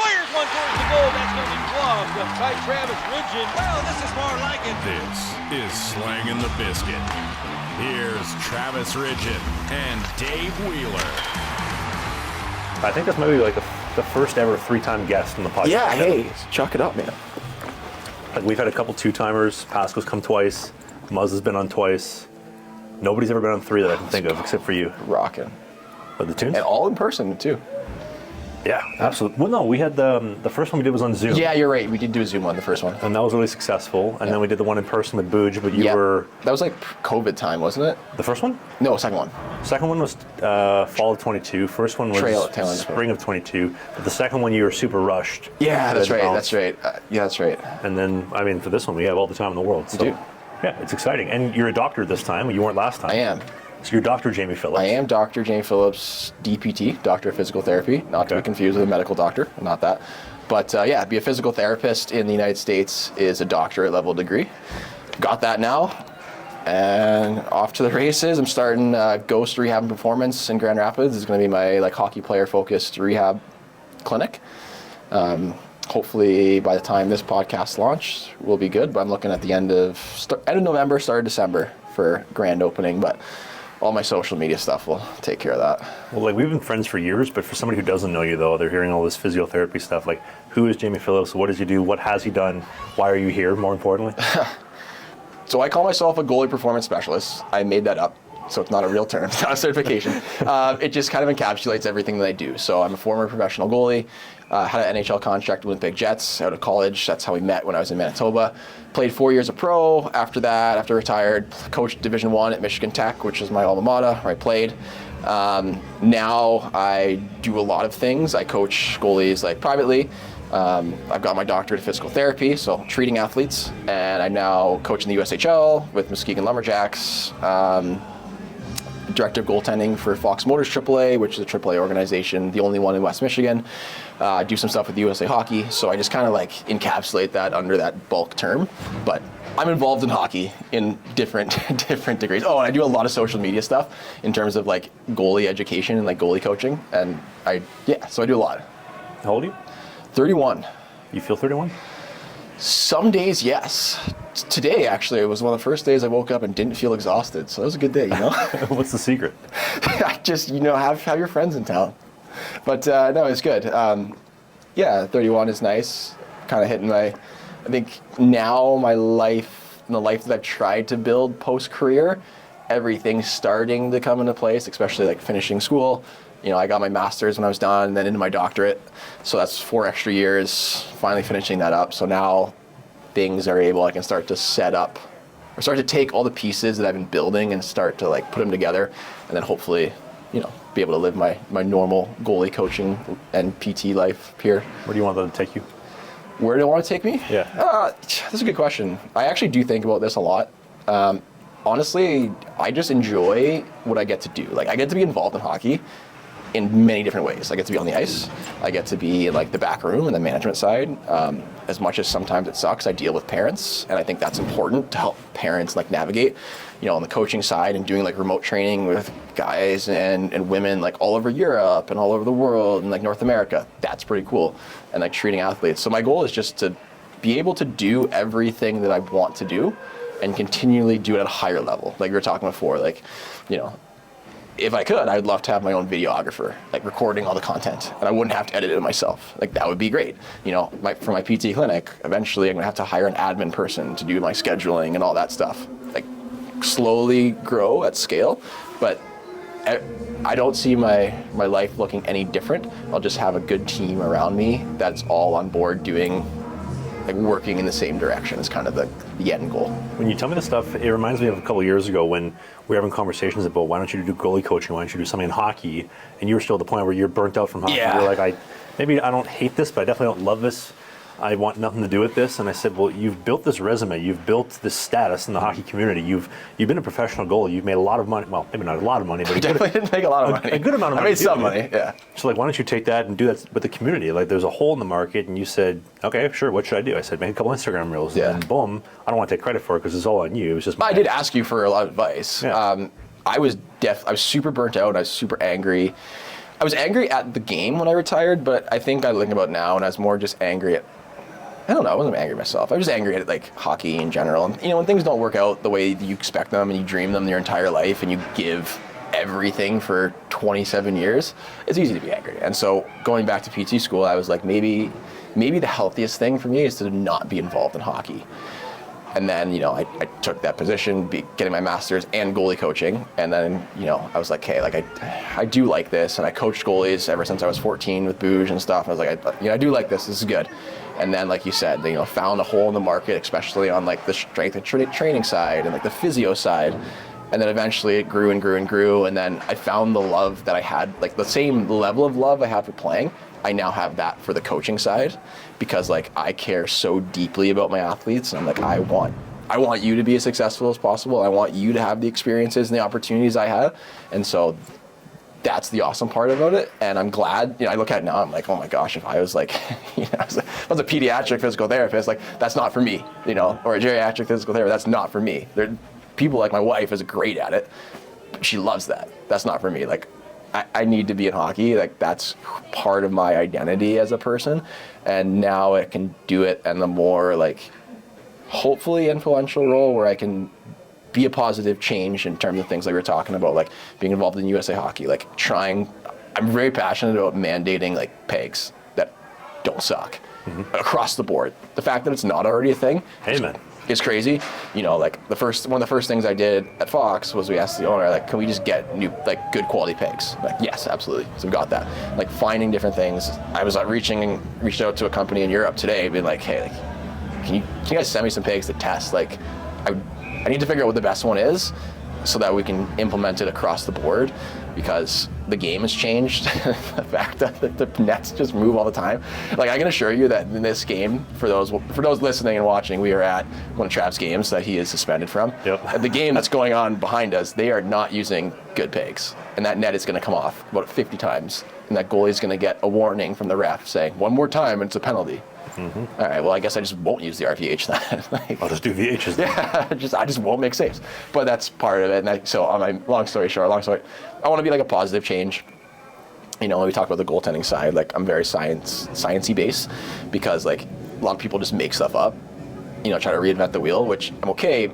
fires one towards the goal. That's going to be gloved by Travis Ridgen. Well, this is more like it. This is Slangin' the Biscuit. Here's Travis Ridgen and Dave Wheeler. I think that's maybe like the first ever 3-time guest in the podcast. Yeah, hey, chuck it up, man. Like we've had a couple 2-timers. Pasco's come twice. Muzz has been on twice. Nobody's ever been on 3 that I can think of except for you. Rockin'. But the tunes? And all in person, too. Yeah, absolutely. Well, no, we had the first one we did was on Zoom. Yeah, you're right. We did do a Zoom one, the first one. And that was really successful. And then we did the one in person with Booj, but you were... That was like COVID time, wasn't it? The first one? No, second one. Second one was fall of 22. First one was spring of 22. But the second one you were super rushed. Yeah, that's right. That's right. Yeah, that's right. And then, I mean, for this one, we have all the time in the world. So, you do. Yeah, it's exciting. And you're a doctor this time. You weren't last time. I am. So you're Dr. Jamie Phillips. I am Dr. Jamie Phillips, DPT, Doctor of Physical Therapy, not to be confused with a medical doctor, not that. But yeah, be a physical therapist in the United States is a doctorate level degree. Got that now, and off to the races. I'm starting Ghost Rehab and Performance in Grand Rapids. It's going to be my hockey player focused rehab clinic. Hopefully by the time this podcast launches, we'll be good. But I'm looking at the end of November, start of December for grand opening. But all my social media stuff will take care of that. Well, like we've been friends for years, but for somebody who doesn't know you though, they're hearing all this physiotherapy stuff. Like, who is Jamie Phillips? What does he do? What has he done? Why are you here, more importantly? So I call myself a goalie performance specialist. I made that up, so it's not a real term. It's not a certification. It just kind of encapsulates everything that I do. So I'm a former professional goalie. Had an NHL contract with Winnipeg Jets out of college. That's how we met when I was in Manitoba. Played 4 years of pro. After that, after retired, coached Division I at Michigan Tech, which is my alma mater, where I played. Now I do a lot of things. I coach goalies like privately. I've got my doctorate in physical therapy, so treating athletes. And I'm now coaching the USHL with Muskegon Lumberjacks. Director of goaltending for Fox Motors AAA, which is a AAA organization, the only one in West Michigan. I do some stuff with USA Hockey, so I just kind of encapsulate that under that bulk term. But I'm involved in hockey in different degrees. Oh, and I do a lot of social media stuff in terms of goalie education and goalie coaching. And so I do a lot. How old are you? 31. You feel 31? Some days, yes. Today, actually, it was one of the first days I woke up and didn't feel exhausted. So that was a good day, you know? What's the secret? Just, have your friends in town. But no, it's good. 31 is nice. Kind of hitting I think now my life, and the life that I've tried to build post-career, everything's starting to come into place, especially finishing school. I got my master's when I was done, and then into my doctorate. So that's 4 extra years, finally finishing that up. So now things are I can start to set up, or start to take all the pieces that I've been building and start to put them together, and then hopefully, be able to live my normal goalie coaching and PT life here. Where do you want that to take you? Where do I want to take me? Yeah. That's a good question. I actually do think about this a lot. Honestly, I just enjoy what I get to do. I get to be involved in hockey in many different ways. I get to be on the ice. I get to be in the back room and the management side. As much as sometimes it sucks, I deal with parents, and I think that's important to help parents navigate. On the coaching side and doing remote training with guys and women all over Europe and all over the world and North America. That's pretty cool. And treating athletes. So my goal is just to be able to do everything that I want to do and continually do it at a higher level. Like we were talking before, if I could, I'd love to have my own videographer, recording all the content, and I wouldn't have to edit it myself. That would be great. For my PT clinic, eventually I'm gonna have to hire an admin person to do my scheduling and all that stuff. Slowly grow at scale, but I don't see my life looking any different. I'll just have a good team around me that's all on board doing, working in the same direction is kind of the end goal. When you tell me this stuff, it reminds me of a couple of years ago when we were having conversations about why don't you do goalie coaching, why don't you do something in hockey, and you were still at the point where you're burnt out from hockey. Yeah. You're maybe I don't hate this, but I definitely don't love this. I want nothing to do with this. And I said, well, you've built this resume, you've built this status in the hockey community, you've been a professional goalie, you've made a lot of money, well, maybe not a lot of money, but I definitely didn't make a lot of money. A good amount of money. I made some money, yeah. So why don't you take that and do that with the community? There's a hole in the market, and you said, okay, sure, what should I do? I said, make a couple Instagram reels, and boom, I don't want to take credit for it because it's all on you. It was just I did ask you for a lot of advice. Yeah. I was super burnt out, I was super angry. I was angry at the game when I retired, but I think I think about it now, and I was more just angry at, I don't know, I wasn't angry at myself. I was just angry at like hockey in general. And, you know, when things don't work out the way you expect them and you dream them your entire life and you give everything for 27 years, it's easy to be angry. And so going back to PT school, I was like, maybe the healthiest thing for me is to not be involved in hockey. And then, you know, I took that position, getting my master's and goalie coaching. And then, you know, I was like, hey, like I do like this. And I coached goalies ever since I was 14 with Bouge and stuff. I was like, I do like this. This is good. And then, like you said, you know, found a hole in the market, especially on like the strength and training side and like the physio side. And then eventually it grew and grew and grew. And then I found the love that I had, like the same level of love I had for playing. I now have that for the coaching side, because like I care so deeply about my athletes, and I'm like, I want you to be as successful as possible. I want you to have the experiences and the opportunities I have. And so that's the awesome part about it. And I'm glad, you know, I look at it now, I'm like, oh my gosh, if I was like, you know, if I was a pediatric physical therapist, like that's not for me, you know, or a geriatric physical therapist, that's not for me. People like my wife is great at it. She loves that. That's not for me. Like, I need to be in hockey. Like, that's part of my identity as a person. And now I can do it in the more, like, hopefully influential role where I can be a positive change in terms of things like we were talking about, like being involved in USA Hockey, like I'm very passionate about mandating, like, pegs that don't suck across the board. The fact that it's not already a thing. Amen. It's crazy, you know. Like one of the first things I did at Fox was we asked the owner, like, can we just get new, like, good quality pegs? Like, yes, absolutely. So we got that. Like, finding different things. I was reached out to a company in Europe today, being like, hey, like, can you guys send me some pegs to test? Like, I need to figure out what the best one is, so that we can implement it across the board, because the game has changed. The fact that the nets just move all the time. Like, I can assure you that in this game, for those listening and watching, we are at one of Trav's games that he is suspended from. Yep. At the game that's going on behind us, they are not using good pegs, and that net is going to come off about 50 times, and that goalie is going to get a warning from the ref saying, one more time and it's a penalty. All right, well, I guess I just won't use the RVH then. Like, I'll just do VHs. Yeah, I just won't make saves. But that's part of it. And so, on my long story, I want to be like a positive change. You know, when we talk about the goaltending side, like, I'm very sciencey based, because like a lot of people just make stuff up. You know, try to reinvent the wheel, which I'm okay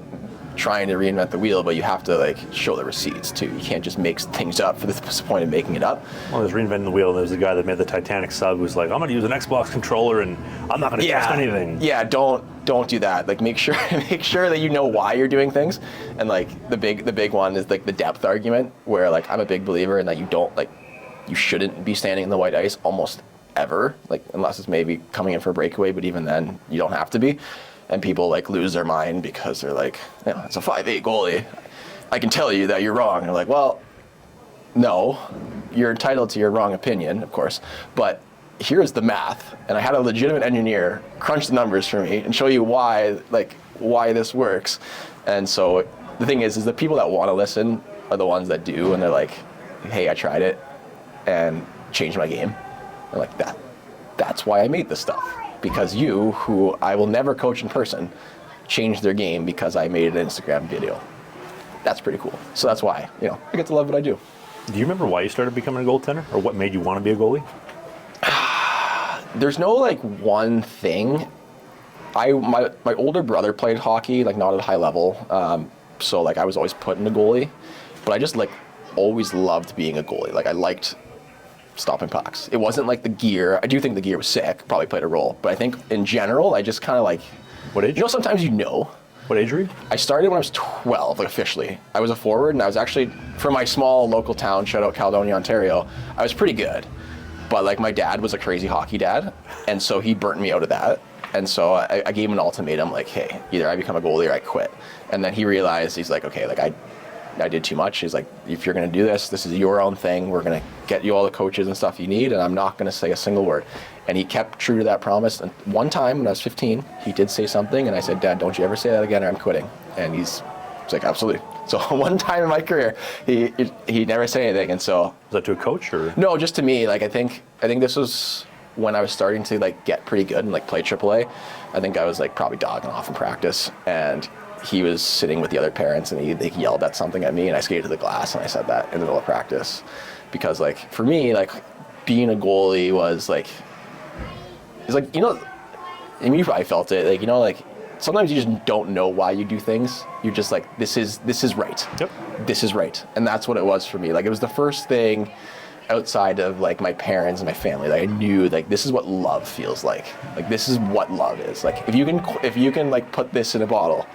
trying to reinvent the wheel, but you have to, like, show the receipts too. You can't just make things up for the point of making it up. Well, there's reinventing the wheel. There's a guy that made the Titanic sub who's like, I'm going to use an Xbox controller and I'm not going to test anything. Yeah, don't do that. Like, make sure that you know why you're doing things. And like the big one is like the depth argument, where like I'm a big believer in that you shouldn't be standing in the white ice almost ever, like, unless it's maybe coming in for a breakaway, but even then you don't have to be. And people like lose their mind because they're like, you know, it's a 5'8" goalie. I can tell you that you're wrong. And they're like, well, no, you're entitled to your wrong opinion, of course, but here's the math. And I had a legitimate engineer crunch the numbers for me and show you why this works. And so the thing is the people that want to listen are the ones that do, and they're like, hey, I tried it and changed my game. And like, that's why I made this stuff. Because you, who I will never coach in person, changed their game because I made an Instagram video. That's pretty cool. So that's why, you know, I get to love what I do. Do you remember why you started becoming a goaltender, or what made you want to be a goalie? There's no like one thing. My older brother played hockey, like not at a high level. So like I was always put into goalie, but I just like always loved being a goalie. Like I liked stopping pucks. It wasn't like the gear. I do think the gear was sick, probably played a role, but I think in general, I just kind of like, What age? you know, sometimes you know. What age were you? I started when I was 12, like officially. I was a forward, and I was actually, for my small local town, shout out Caledonia, Ontario, I was pretty good. But like my dad was a crazy hockey dad, and so he burnt me out of that. And so I gave him an ultimatum, like, hey, either I become a goalie or I quit. And then he realized, he's like, okay, like I did too much. He's like, if you're going to do this, this is your own thing. We're going to get you all the coaches and stuff you need, and I'm not going to say a single word. And he kept true to that promise. And one time when I was 15, he did say something, and I said, Dad, don't you ever say that again or I'm quitting. And he's like, absolutely. So one time in my career, he never said anything. And so... Was that to a coach or? No, just to me. Like, I think this was when I was starting to like get pretty good and like play AAA. I think I was like probably dogging off in practice, and he was sitting with the other parents, and he yelled at something at me, and I skated to the glass and I said that in the middle of practice. because like for me, like being a goalie was like, it's like, you know, I mean, you probably felt it, like, you know, like sometimes you just don't know why you do things. You're just like, this is right. Yep. This is right. And that's what it was for me. Like it was the first thing outside of like my parents and my family that I knew like this is what love feels like. Like this is what love is. Like if you can like put this in a bottle,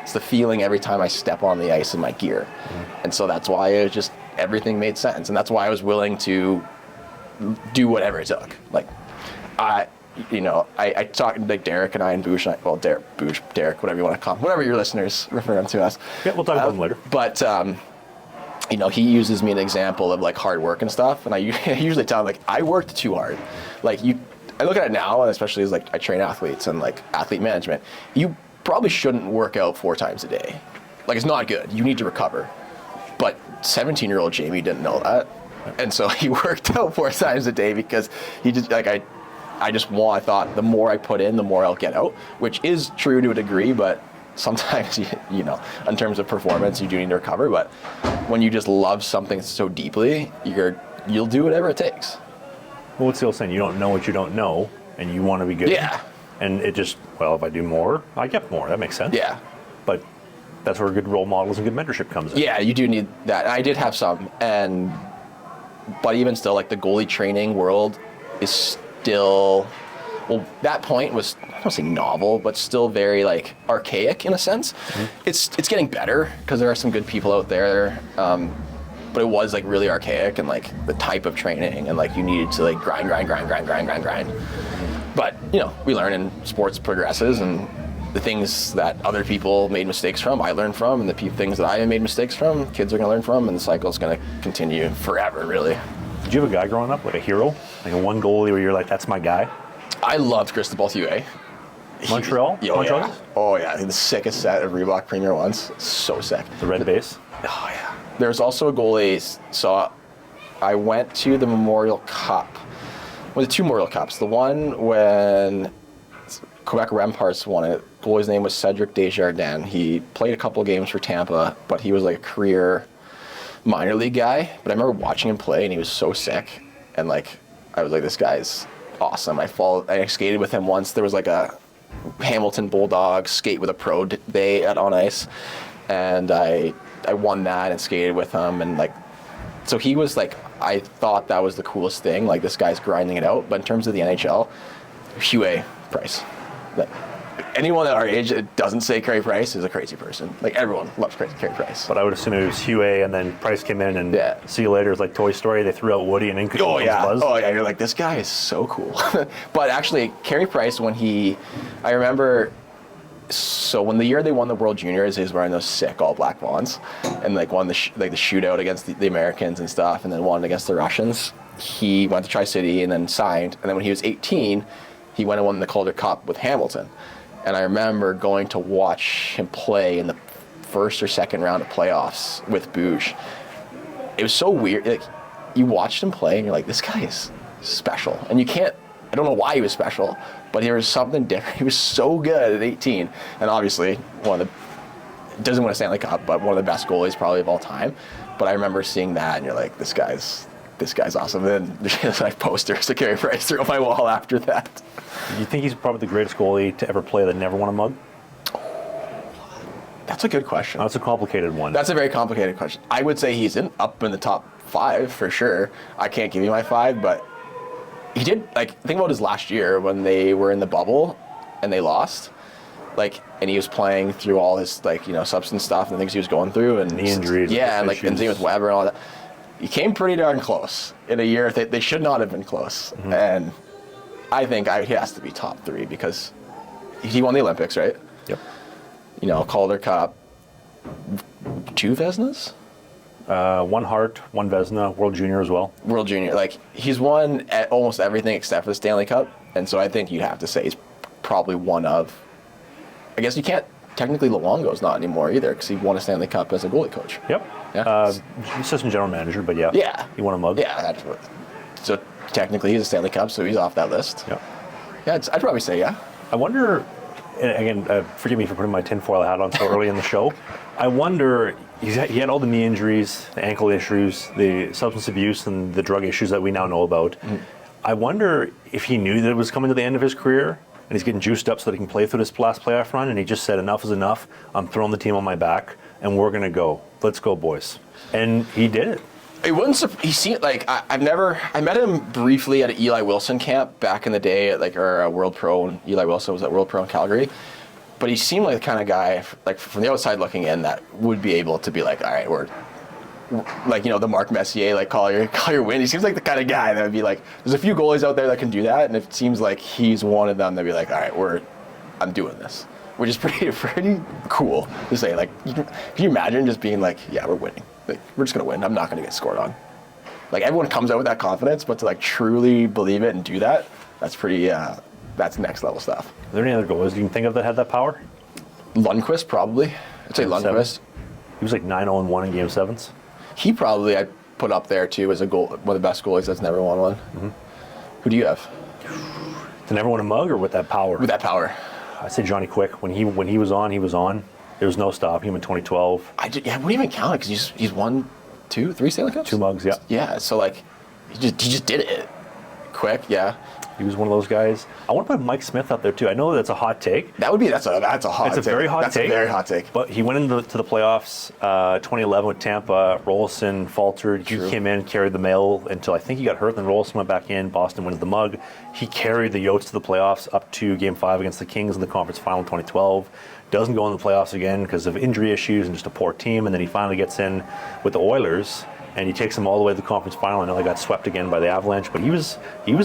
it's the feeling every time I step on the ice in my gear. And so that's why it was just, everything made sense. And that's why I was willing to do whatever it took. Like I talked like Derek and I and Boosh, well, Derek, whatever you want to call him, whatever your listeners refer him to us. Yeah, we'll talk about him later. But, you know, he uses me an example of like hard work and stuff. And I usually tell him like, I worked too hard. Like I look at it now, and especially as like I train athletes and like athlete management, you probably shouldn't work out 4 times a day. Like it's not good. You need to recover. But 17-year-old Jamie didn't know that. And so he worked out 4 times a day because he just like, I thought the more I put in, the more I'll get out, which is true to a degree, but sometimes, you know, in terms of performance, you do need to recover. But when you just love something so deeply, you'll do whatever it takes. Well, what's the old saying? You don't know what you don't know, and you want to be good. Yeah. And it just, well, if I do more, I get more. That makes sense. Yeah. But that's where good role models and good mentorship comes in. Yeah, you do need that. I did have some, but even still, like the goalie training world is still, well, that point was, I don't say novel, but still very like archaic in a sense. Mm-hmm. It's getting better because there are some good people out there, but it was like really archaic and like the type of training and like you needed to like grind. But you know, we learn and sports progresses, and the things that other people made mistakes from, I learned from, and the things that I made mistakes from, kids are going to learn from, and the cycle is going to continue forever, really. Did you have a guy growing up, like a hero? Like a one goalie where you're like, that's my guy? I loved Cristobal Huet. Montreal? Montreal? Yeah. Oh, yeah. The sickest set of Reebok Premier ones. So sick. The red base? Oh, yeah. There's also a goalie. So I went to the Memorial Cup. Well, the 2 Memorial Cups. The one when Quebec Remparts won it. The goalie's name was Cedric Desjardins. He played a couple of games for Tampa, but he was like a career minor league guy. But I remember watching him play, and he was so sick. And like, I was like, this guy's awesome. I skated with him once. There was like a Hamilton Bulldog skate with a pro day on ice, and I won that and skated with him, and like, so he was like, I thought that was the coolest thing. Like this guy's grinding it out. But in terms of the NHL, Huet, Price. Like, anyone at our age that doesn't say Carey Price is a crazy person. Like everyone loves Carey Price. But I would assume it was Huet, and then Price came in, and see you later. It's like Toy Story. They threw out Woody, and in oh yeah, Buzz. Oh yeah. You're like, this guy is so cool. But actually, Carey Price, I remember. So when the year they won the World Juniors, he was wearing those sick all black Vons, and like won the shootout against the Americans and stuff, and then won against the Russians. He went to Tri-City and then signed, and then when he was 18, he went and won the Calder Cup with Hamilton. And I remember going to watch him play in the first or second round of playoffs with Boosh. It was so weird. Like, you watched him play, and you're like, this guy is special. And I don't know why he was special, but there was something different. He was so good at 18. And obviously, doesn't win a Stanley Cup, but one of the best goalies probably of all time. But I remember seeing that, and you're like, this guy's awesome. And then there's like posters to Carey Price through my wall after that. Do you think he's probably the greatest goalie to ever play that never won a mug? That's a good question. That's a complicated one. That's a very complicated question. I would say he's up in the top 5 for sure. I can't give you my 5, but he did, like, think about his last year when they were in the bubble and they lost. Like, and he was playing through all his, like, you know, substance stuff and the things he was going through. And knee injuries. Yeah, and like, and same with Weber and all that. He came pretty darn close in a year. They should not have been close. Mm-hmm. And I think he has to be top 3 because he won the Olympics, right? Yep. You know, Calder Cup, 2 Vezinas? 1 Hart, 1 Vezina, World Junior as well. World Junior. Like, he's won at almost everything except for the Stanley Cup. And so I think you'd have to say he's probably one of, I guess you can't, technically Luongo's not anymore either because he won a Stanley Cup as a goalie coach. Yep. Yeah. Assistant general manager, but yeah. Yeah. He won a mug. Yeah. So technically he's a Stanley Cup, so he's off that list. Yep. Yeah, I'd probably say yeah. I wonder, and again, forgive me for putting my tinfoil hat on so early in the show. I wonder, he had all the knee injuries, the ankle issues, the substance abuse, and the drug issues that we now know about. I wonder if he knew that it was coming to the end of his career, and he's getting juiced up so that he can play through this last playoff run, and he just said, enough is enough. I'm throwing the team on my back, and we're going to go. Let's go, boys. And he did it. It wouldn't. He seemed like I met him briefly at an Eli Wilson camp back in the day at like our World Pro, and Eli Wilson was at World Pro in Calgary. But he seemed like the kind of guy, like from the outside looking in, that would be able to be like, all right, we're like, the Marc Messier, like call your win. He seems like the kind of guy that would be like, there's a few goalies out there that can do that, and it seems like he's one of them that be like, all right, I'm doing this, which is pretty cool to say. Like, can you imagine just being like, yeah, we're winning. Like, we're just gonna win. I'm not gonna get scored on. Like, everyone comes out with that confidence, but to like truly believe it and do that, that's pretty. That's next level stuff. Are there any other goalies you can think of that had that power? Lundqvist probably. I'd say Lundqvist. He was like 9-0-1 in Game 7s. He probably I'd put up there too as one of the best goalies that's never won one. Mm-hmm. Who do you have? To never win a mug or with that power? With that power. I'd say Johnny Quick. When he was on, he was on. There was no stopping him in 2012. I wouldn't even count it because he's won 2, 3 Stanley Cups. 2 mugs, yeah. Yeah, so like he just did it. Quick, yeah. He was one of those guys. I want to put Mike Smith up there too. I know that's a hot take. That's a hot take. It's a very hot take. That's a very hot take. But he went into the playoffs 2011 with Tampa. Rolison faltered. True. He came in, carried the mail until I think he got hurt. Then Rolison went back in. Boston wins the mug. He carried the Yotes to the playoffs up to Game 5 against the Kings in the conference final in 2012. Doesn't go in the playoffs again because of injury issues and just a poor team. And then he finally gets in with the Oilers. And he takes them all the way to the conference final. I know they got swept again by the Avalanche, but he was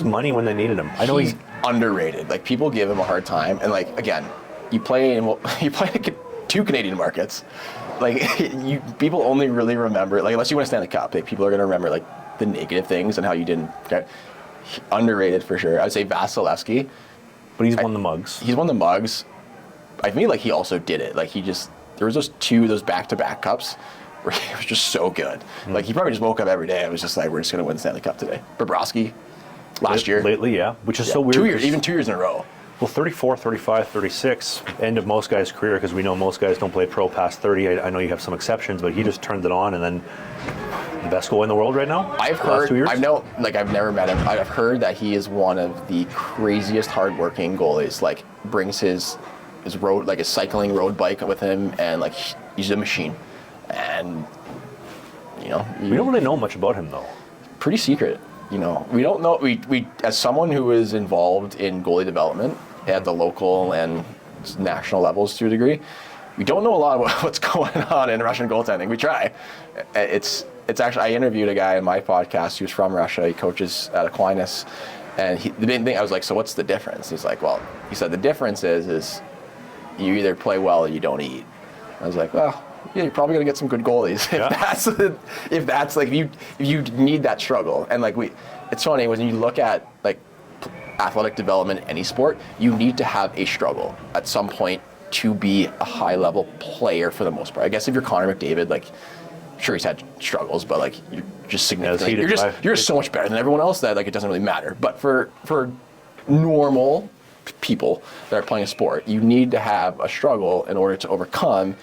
money when they needed him. I know he's underrated. Like, people give him a hard time, and like, again, you play in 2 Canadian markets. Like, people only really remember, like, unless you win a Stanley Cup, like, people are going to remember like the negative things and how you didn't. Underrated for sure. I'd say Vasilevsky, but he's won the mugs. He's won the mugs. I mean, like, he also did it. Like, there was those back-to-back cups where he was just so good. Like, he probably just woke up every day and was just like, we're just going to win the Stanley Cup today. Bobrovsky, last year. Lately, yeah. Which is so weird. 2 years, even 2 years in a row. Well, 34, 35, 36, end of most guys' career, because we know most guys don't play pro past 30. I know you have some exceptions, but he just turned it on, and then the best goalie in the world right now? I've heard, I've never met him. I've heard that he is one of the craziest hardworking goalies. Like, brings his road, like his cycling road bike with him, and like, he's a machine. And, we don't really know much about him, though. Pretty secret. We don't know. We as someone who is involved in goalie development at the local and national levels to a degree, we don't know a lot about what's going on in Russian goaltending. We try. It's actually, I interviewed a guy in my podcast who's from Russia. He coaches at Aquinas, and the main thing, I was like, so what's the difference? He's like, well, he said the difference is you either play well or you don't eat. I was like, well, yeah, you're probably gonna get some good goalies if that's like if you need that struggle. And like it's funny when you look at like athletic development in any sport, you need to have a struggle at some point to be a high level player for the most part. I guess if you're Connor McDavid, like, sure, he's had struggles, but like, you're just significantly, you're just so much better than everyone else that like it doesn't really matter. But for normal people that are playing a sport, you need to have a struggle in order to overcome.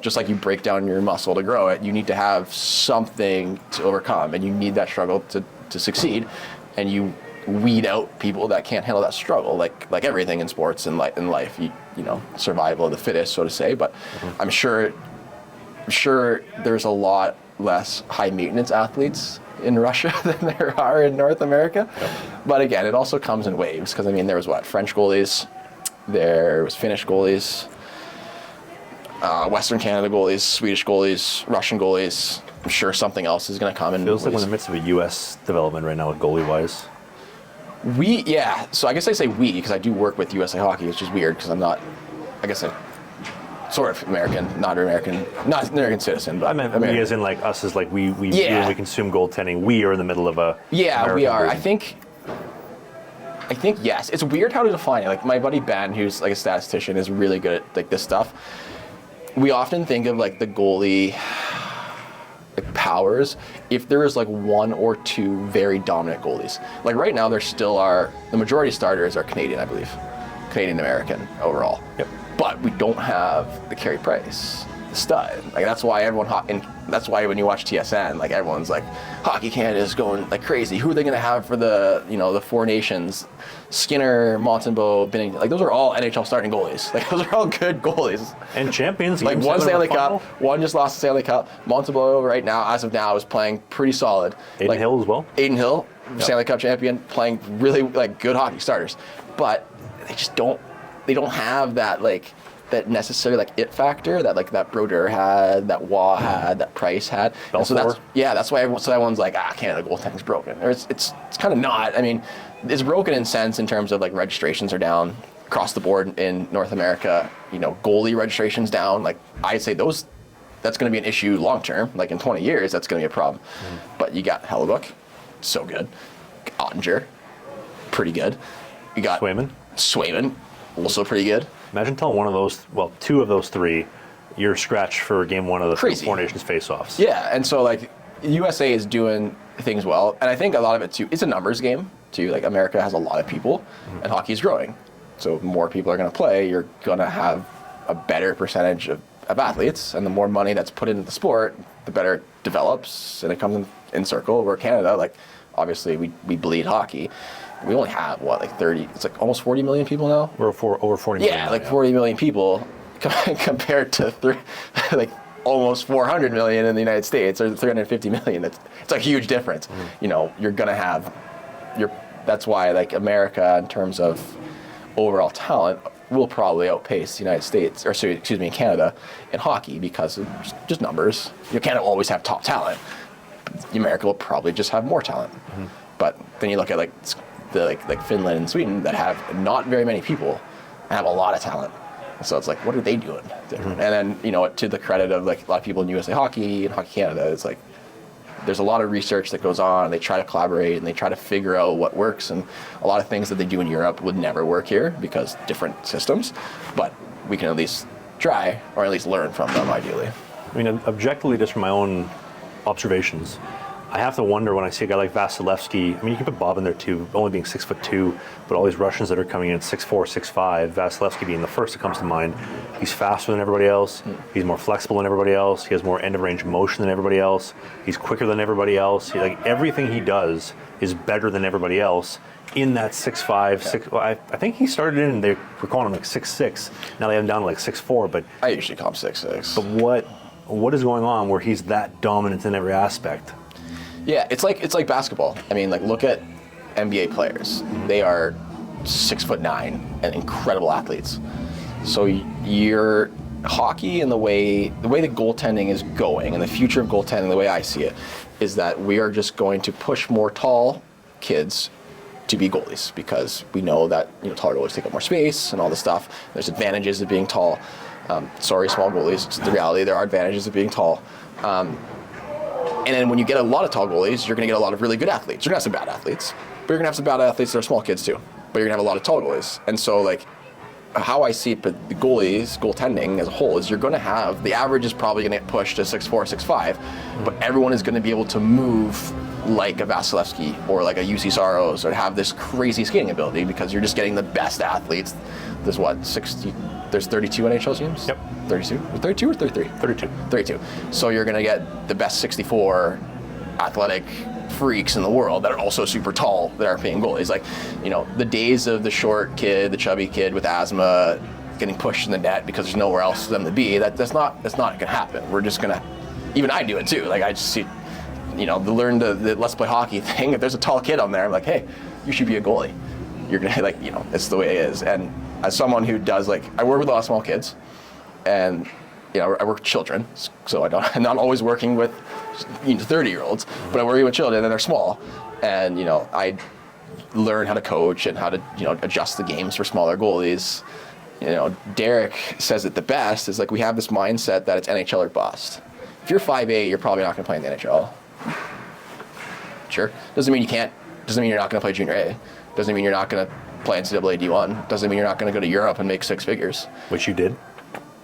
Just like you break down your muscle to grow it, you need to have something to overcome, and you need that struggle to succeed. And you weed out people that can't handle that struggle, like everything in sports and in life. Survival of the fittest, so to say. But I'm sure there's a lot less high maintenance athletes in Russia than there are in North America. Yep. But again, it also comes in waves, because there was French goalies, there was Finnish goalies, Western Canada goalies, Swedish goalies, Russian goalies. I'm sure something else is going to come in. Feels like we're in the midst of a U.S. development right now with goalie-wise. So I guess I say we because I do work with USA Hockey, which is weird because I'm not, I guess I'm sort of American, not an American citizen, but I meant we as in like us as like we consume goaltending. We are in the middle of a American we are. version. I think yes. It's weird how to define it. Like my buddy Ben, who's like a statistician, is really good at like this stuff. We often think of like the goalie like powers if there is like one or two very dominant goalies. Like right now, there still are the majority starters are Canadian, I believe. Canadian American overall. Yep. But we don't have the Carey Price, the stud. Like that's why that's why when you watch TSN, like everyone's like, Hockey Canada is going like crazy. Who are they going to have for the the Four Nations? Skinner, Montembeault, Binnington. Like those are all NHL starting goalies. Like those are all good goalies. And champions. Like one Stanley Cup, one just lost the Stanley Cup. Montembeault right now, as of now, is playing pretty solid. Aiden Hill as well. Aiden Hill, Yep. Stanley Cup champion, playing really like good hockey starters. But they just don't have that like that necessary like it factor that like that Brodeur had, that Waugh had, that Price had. And so that's why everyone's like, Canada goaltending's broken. Or it's kind of not. I mean, it's broken in sense in terms of like registrations are down across the board in North America. Goalie registrations down. Like I'd say that's going to be an issue long term. Like in 20 years, that's going to be a problem. But you got Hellebuyck, so good. Ottinger, pretty good. You got Swayman, also pretty good. Imagine telling one of those, well, two of those three, you're scratched for game one of the Crazy. Four Nations face-offs. Yeah, and so like USA is doing things well, and I think a lot of it too, it's a numbers game too. Like America has a lot of people, and hockey is growing. So more people are going to play, you're going to have a better percentage of athletes, and the more money that's put into the sport, the better it develops, and it comes in circle. Where Canada, like obviously we bleed hockey. We only have, 30, it's like almost 40 million people now? We're over 40 million. Yeah, 40 million people compared to almost 400 million in the United States, or 350 million. It's a huge difference. You're going to have, that's why like America in terms of overall talent will probably outpace the United States, Canada in hockey because of just numbers. Canada will always have top talent. America will probably just have more talent. But then you look at like Finland and Sweden that have not very many people and have a lot of talent. So it's like, what are they doing different? And then, to the credit of like a lot of people in USA Hockey and Hockey Canada, it's like there's a lot of research that goes on. They try to collaborate and they try to figure out what works. And a lot of things that they do in Europe would never work here because different systems. But we can at least try or at least learn from them ideally. I mean, objectively, just from my own observations, I have to wonder when I see a guy like Vasilevsky. I mean, you can put Bob in there too, only being 6'2", but all these Russians that are coming in at 6'4", 6'5", Vasilevsky being the first that comes to mind. He's faster than everybody else. He's more flexible than everybody else. He has more end-of-range motion than everybody else. He's quicker than everybody else. Everything he does is better than everybody else in that 6'5", 6. Well, I think he started in, they were calling him like 6'6". Now they have him down to like 6'4", but I usually call him 6'6". But what is going on where he's that dominant in every aspect? Yeah, it's like basketball. I mean, like look at NBA players. They are 6'9" and incredible athletes. So your hockey and the way the goaltending is going, and the future of goaltending, the way I see it, is that we are just going to push more tall kids to be goalies because we know that taller goalies take up more space and all this stuff. There's advantages of being tall. Sorry, small goalies. It's the reality. There are advantages of being tall. And then when you get a lot of tall goalies, you're going to get a lot of really good athletes. You're going to have some bad athletes, but you're going to have some bad athletes that are small kids too. But you're going to have a lot of tall goalies. And so like how I see it, but the goaltending as a whole is you're going to have, the average is probably going to get pushed to 6'4", 6'5", but everyone is going to be able to move like a Vasilevsky or like a UC Saros or have this crazy skating ability because you're just getting the best athletes. There's 32 NHL teams? Yep. 32? 32 or 33? 32. So you're going to get the best 64 athletic freaks in the world that are also super tall that are playing goalies. Like, the days of the short kid, the chubby kid with asthma getting pushed in the net because there's nowhere else for them to be, that's not going to happen. We're just going to, even I do it too. Like I just see, learn the let's play hockey thing. If there's a tall kid on there, I'm like, hey, you should be a goalie. You're going to it's the way it is. And as someone who does I work with a lot of small kids, and I work with children, so I'm not always working with 30-year-olds, but I'm working with children, and they're small, and I learn how to coach and how to adjust the games for smaller goalies. Derek says it the best is we have this mindset that it's NHL or bust. If you're 5'8", you're probably not going to play in the NHL. Sure, doesn't mean you can't. Doesn't mean you're not going to play Junior A. Doesn't mean you're not going to play NCAA D1. Doesn't mean you're not going to go to Europe and make six figures. Which you did.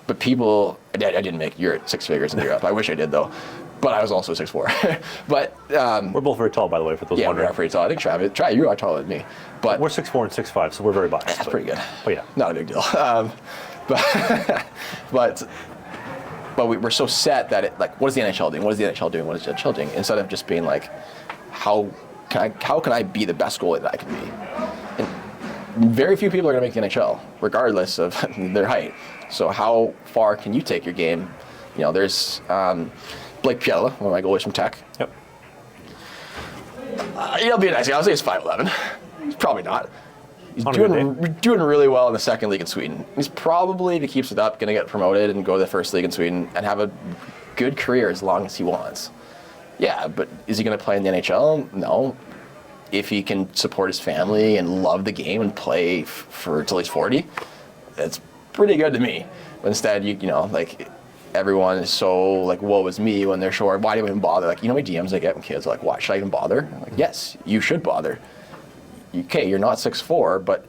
But people, I didn't make Europe 6 figures in Europe. I wish I did though. But I was also 6'4". But we're both very tall, by the way, for those wondering. Yeah, we're pretty tall. I think Trav, you are taller than me. But we're 6'4" and 6'5", so we're very biased. That's pretty good. But yeah, not a big deal. But we're so set that it, like, what is the NHL doing? What is the NHL doing? What is the NHL doing? Instead of just being like, how can I be the best goalie that I can be? And very few people are going to make the NHL, regardless of their height. So how far can you take your game? You know, there's Blake Piella, one of my goalies from Tech. Yep. He'll be a nice guy. I'll say he's 5'11". He's probably not. He's doing really well in the second league in Sweden. He's probably, if he keeps it up, going to get promoted and go to the first league in Sweden and have a good career as long as he wants. Yeah, but is he going to play in the NHL? No. If he can support his family and love the game and play for till he's 40, that's pretty good to me. But instead, you know, like, everyone is so like, woe is me when they're short. Why do I even bother? Like, you know how many DMs I get from kids like, why should I even bother? I'm like, yes, you should bother. Okay, you're not 6'4", but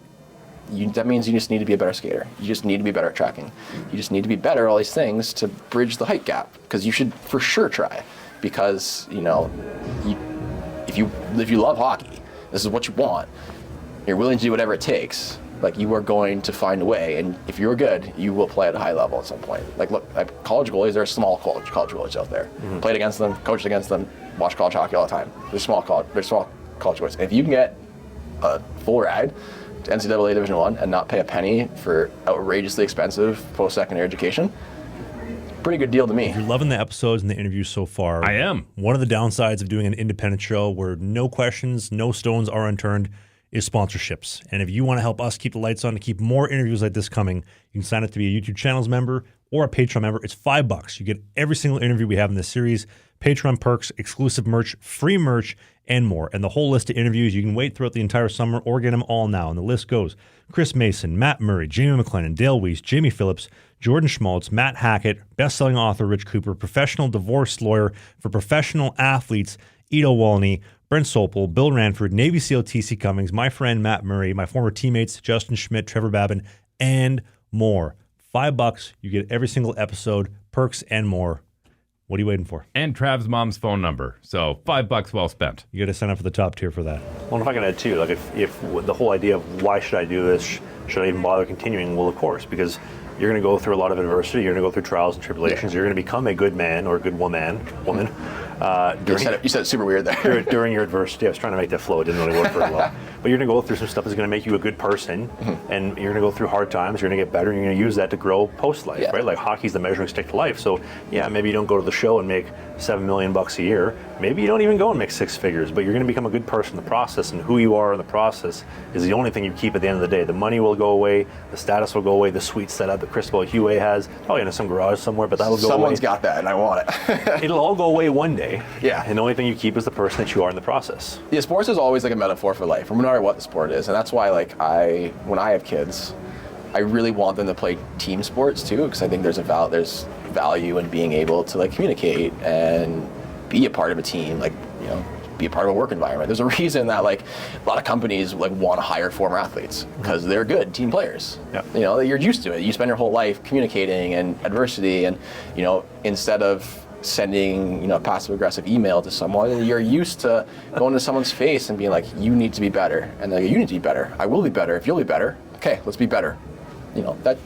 that means you just need to be a better skater. You just need to be better at tracking. You just need to be better at all these things to bridge the height gap, because you should for sure try. Because, you know, if you love hockey, this is what you want, you're willing to do whatever it takes, like, you are going to find a way, and if you're good, you will play at a high level at some point. Like, look, college goalies, there are small college goalies out there. Mm-hmm. Played against them, coached against them, watch college hockey all the time. They're small college goalies. And if you can get a full ride to NCAA Division I and not pay a penny for outrageously expensive post-secondary education, pretty good deal to me. If you're loving the episodes and the interviews so far, I am. One of the downsides of doing an independent show where no questions, no stones are unturned is sponsorships. And if you want to help us keep the lights on to keep more interviews like this coming, you can sign up to be a YouTube channels member or a Patreon member. It's $5. You get every single interview we have in this series, Patreon perks, exclusive merch, free merch, and more. And the whole list of interviews, you can wait throughout the entire summer or get them all now. And the list goes: Chris Mason, Matt Murray, Jamie McLennan, Dale Weiss, Jamie Phillips, Jordan Schmaltz, Matt Hackett, best-selling author Rich Cooper, professional divorce lawyer for professional athletes Ido Walney, Brent Sopel, Bill Ranford, Navy SEAL TC Cummings, my friend Matt Murray, my former teammates Justin Schmidt, Trevor Babin, and more. $5, you get every single episode, perks, and more. What are you waiting for? And Trav's mom's phone number. So $5 well spent. You got to sign up for the top tier for that. Well, if I can add too, like if the whole idea of why should I do this, should I even bother continuing? Well, of course, because you're going to go through a lot of adversity. You're going to go through trials and tribulations. Yeah. You're going to become a good man or a good woman. You said it super weird there. During your adversity. I was trying to make that flow. It didn't really work very well. But you're going to go through some stuff that's going to make you a good person, mm-hmm. and you're going to go through hard times. You're going to get better, and you're going to use that to grow post-life, right? Like, hockey's the measuring stick to life. So, yeah, maybe you don't go to the show and make $7 million a year. Maybe you don't even go and make 6 figures, but you're going to become a good person in the process, and who you are in the process is the only thing you keep at the end of the day. The money will go away, the status will go away, the sweet setup that Cristobal Huet has, probably in some garage somewhere, but that'll go away. Someone's got that, and I want it. It'll all go away one day. Yeah. And the only thing you keep is the person that you are in the process. Yeah, sports is always like a metaphor for life, no matter what the sport is. And that's why, like, when I have kids, I really want them to play team sports too, because I think there's value in being able to, like, communicate and be a part of a team, like, you know, be a part of a work environment. There's a reason that, like, a lot of companies, like, want to hire former athletes because they're good team players. Yeah. You know, you're used to it. You spend your whole life communicating and adversity, and, you know, instead of sending, you know, a passive-aggressive email to someone, you're used to going to someone's face and being like, you need to be better. And they're like, you need to be better. I will be better if you'll be better. Okay, let's be better. You know, that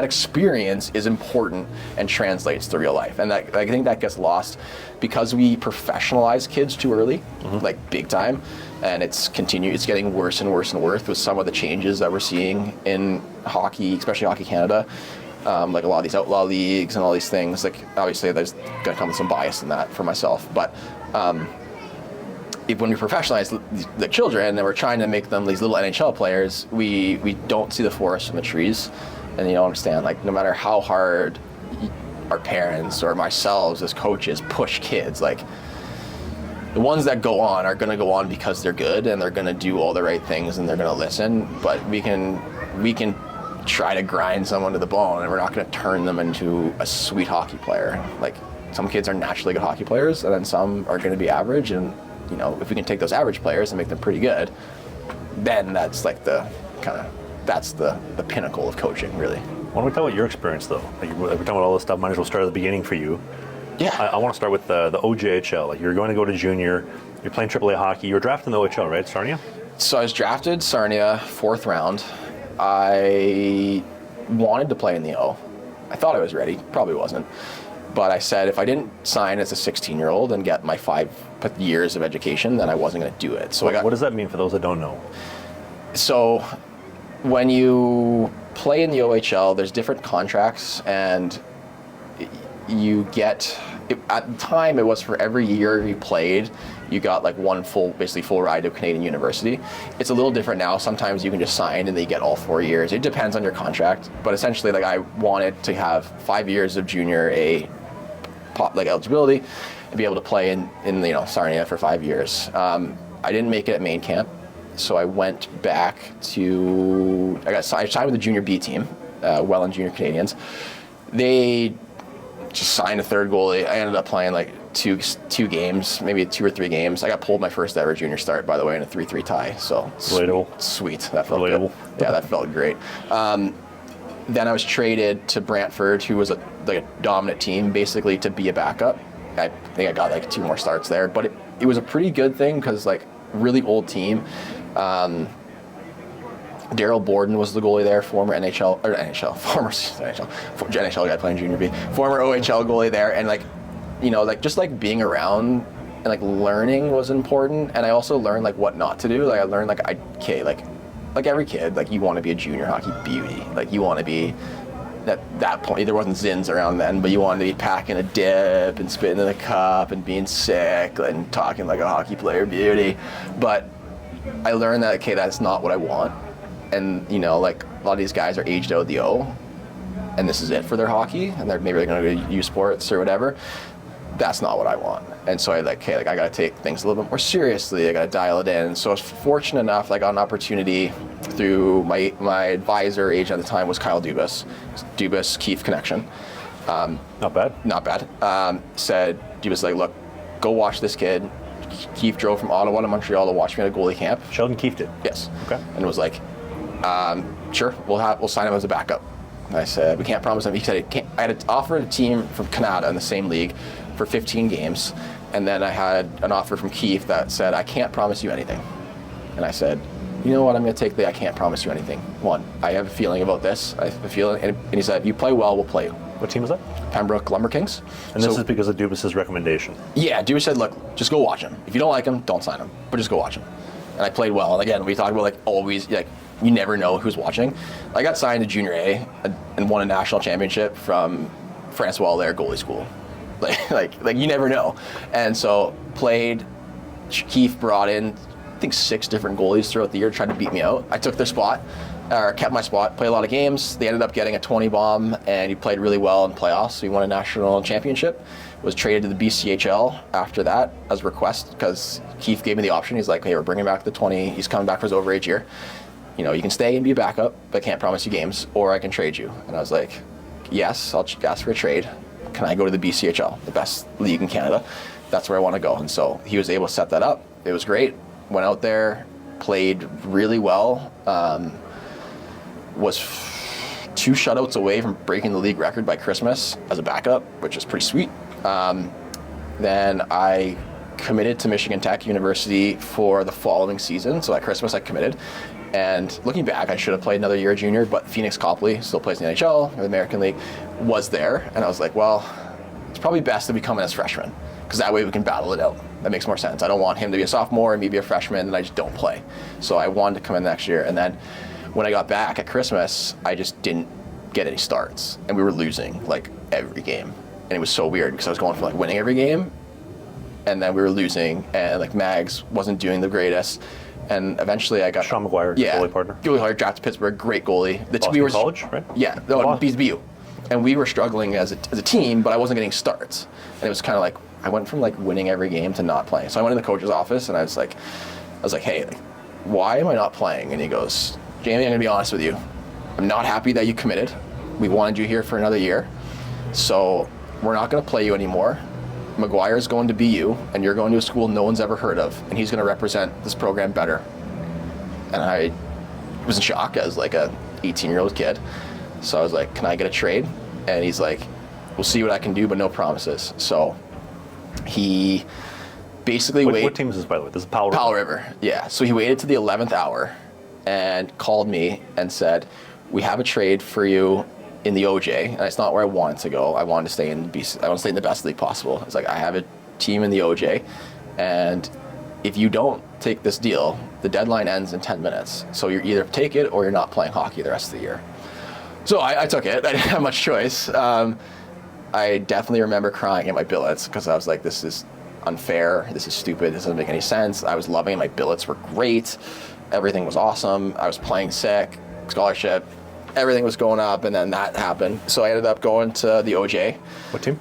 experience is important and translates to real life. And that, I think that gets lost because we professionalize kids too early, mm-hmm. like, big time. And it's getting worse and worse and worse with some of the changes that we're seeing in hockey, especially Hockey Canada. Like a lot of these outlaw leagues and all these things, like, obviously there's going to come with some bias in that for myself, but when we professionalize the children and we're trying to make them these little NHL players, we don't see the forest from the trees. And you don't understand, like, no matter how hard our parents or ourselves as coaches push kids, like, the ones that go on are going to go on because they're good and they're going to do all the right things and they're going to listen, but we can try to grind someone to the bone, and we're not going to turn them into a sweet hockey player. Like, some kids are naturally good hockey players, and then some are going to be average, and, you know, if we can take those average players and make them pretty good, then that's like the pinnacle of coaching, really. Why don't we talk about your experience, though? Like, we're talking about all this stuff. Might as well start at the beginning for you. Yeah. I want to start with the OJHL. Like, you're going to go to junior. You're playing AAA hockey. You were drafted in the OHL, right, Sarnia? So I was drafted Sarnia, 4th round. I wanted to play in the O. I thought I was ready. Probably wasn't. But I said if I didn't sign as a 16-year-old and get my 5 years of education, then I wasn't going to do it. So what does that mean for those that don't know? So when you play in the OHL, there's different contracts, and you get, at the time it was for every year you played, you got like one basically full ride to Canadian university. It's a little different now. Sometimes you can just sign and they get all 4 years. It depends on your contract, but essentially, like, I wanted to have 5 years of junior A eligibility and be able to play in Sarnia for 5 years. I didn't make it at main camp, so I went back to, I signed with the junior B team, Welland Junior Canadians. They just signed a third goalie. I ended up playing like two games, maybe 2 or 3 games. I got pulled my first ever junior start, by the way, in a 3-3 tie. So sweet. That felt good. Yeah, that felt great. Then I was traded to Brantford, who was a dominant team, basically to be a backup. I think I got like 2 more starts there, but it was a pretty good thing because, like, really old team. Daryl Borden was the goalie there, former NHL guy playing junior B, former OHL goalie there, and just being around and like learning was important. And I also learned like what not to do. Like, I learned like every kid, like, you want to be a junior hockey beauty. Like, you want to be, at that point, there wasn't Zins around then, but you wanted to be packing a dip and spitting in a cup and being sick and talking like a hockey player beauty. But I learned that, okay, that's not what I want. And, like, a lot of these guys are aged out of the O, and this is it for their hockey, and maybe they're going to go to U Sports or whatever. That's not what I want. And so I I got to take things a little bit more seriously. I got to dial it in. So I was fortunate enough, I got an opportunity through my advisor agent at the time was Kyle Dubas. Dubas Keefe connection. Not bad. Said, Dubas, like, look, go watch this kid. Keefe drove from Ottawa to Montreal to watch me at a goalie camp. Sheldon Keefe did? Yes. Okay. And it was like, sure, we'll sign him as a backup. And I said, we can't promise him. He said, I had offered a team from Canada in the same league for 15 games, and then I had an offer from Keefe that said, I can't promise you anything. And I said, you know what, I'm going to take the I can't promise you anything. One, I have a feeling about this. I have a feeling, and he said, if you play well, we'll play you. What team was that? Pembroke Lumber Kings. And this is because of Dubas' recommendation? Yeah, Dubas said, look, just go watch him. If you don't like him, don't sign him, but just go watch him. And I played well. And again, we talked about, like, always, like, you never know who's watching. I got signed to Junior A and won a national championship from Francois Allaire goalie school. Like you never know. And so played. Keefe brought in, I think, 6 different goalies throughout the year to try to beat me out. I took their spot, or kept my spot, played a lot of games. They ended up getting a 20 bomb, and he played really well in playoffs. So he won a national championship. Was traded to the BCHL after that as a request because Keefe gave me the option. He's like, hey, we're bringing back the 20. He's coming back for his overage year. You can stay and be a backup, but I can't promise you games, or I can trade you. And I was like, yes, I'll ask for a trade. Can I go to the BCHL, the best league in Canada? That's where I want to go. And so he was able to set that up. It was great. Went out there, played really well. Was 2 shutouts away from breaking the league record by Christmas as a backup, which is pretty sweet. Then I committed to Michigan Tech University for the following season. So at Christmas I committed. And looking back, I should have played another year at junior, but Phoenix Copley still plays in the NHL, or the American League, was there. And I was like, well, it's probably best to be coming as freshmen, because that way we can battle it out. That makes more sense. I don't want him to be a sophomore and me be a freshman and I just don't play. So I wanted to come in next year. And then when I got back at Christmas, I just didn't get any starts. And we were losing like every game. And it was so weird because I was going for like winning every game. And then we were losing, and like Mags wasn't doing the greatest. And eventually I got Sean McGuire, goalie partner. Goalie partner, drafted Pittsburgh, great goalie. Boston College, right? Yeah, BU. And we were struggling as a team, but I wasn't getting starts. And it was kind of like, I went from like winning every game to not playing. So I went in the coach's office and I was like, hey, like, why am I not playing? And he goes, Jamie, I'm gonna be honest with you. I'm not happy that you committed. We wanted you here for another year. So we're not gonna play you anymore. McGuire's going to BU, and you're going to a school no one's ever heard of, and he's going to represent this program better. And I was in shock as like a 18-year-old kid. So I was like, can I get a trade? And he's like, we'll see what I can do, but no promises. So he basically waited. What team is this, by the way? This is Powell River. Powell River, yeah. So he waited to the 11th hour and called me and said, we have a trade for you in the OJ, and it's not where I wanted to go. I wanted to stay in the best league possible. It's like, I have a team in the OJ, and if you don't take this deal, the deadline ends in 10 minutes. So you either take it or you're not playing hockey the rest of the year. So I took it. I didn't have much choice. I definitely remember crying at my billets because I was like, this is unfair. This is stupid. This doesn't make any sense. I was loving it. My billets were great. Everything was awesome. I was playing sick, scholarship. Everything was going up, and then that happened. So I ended up going to the OJ. What team?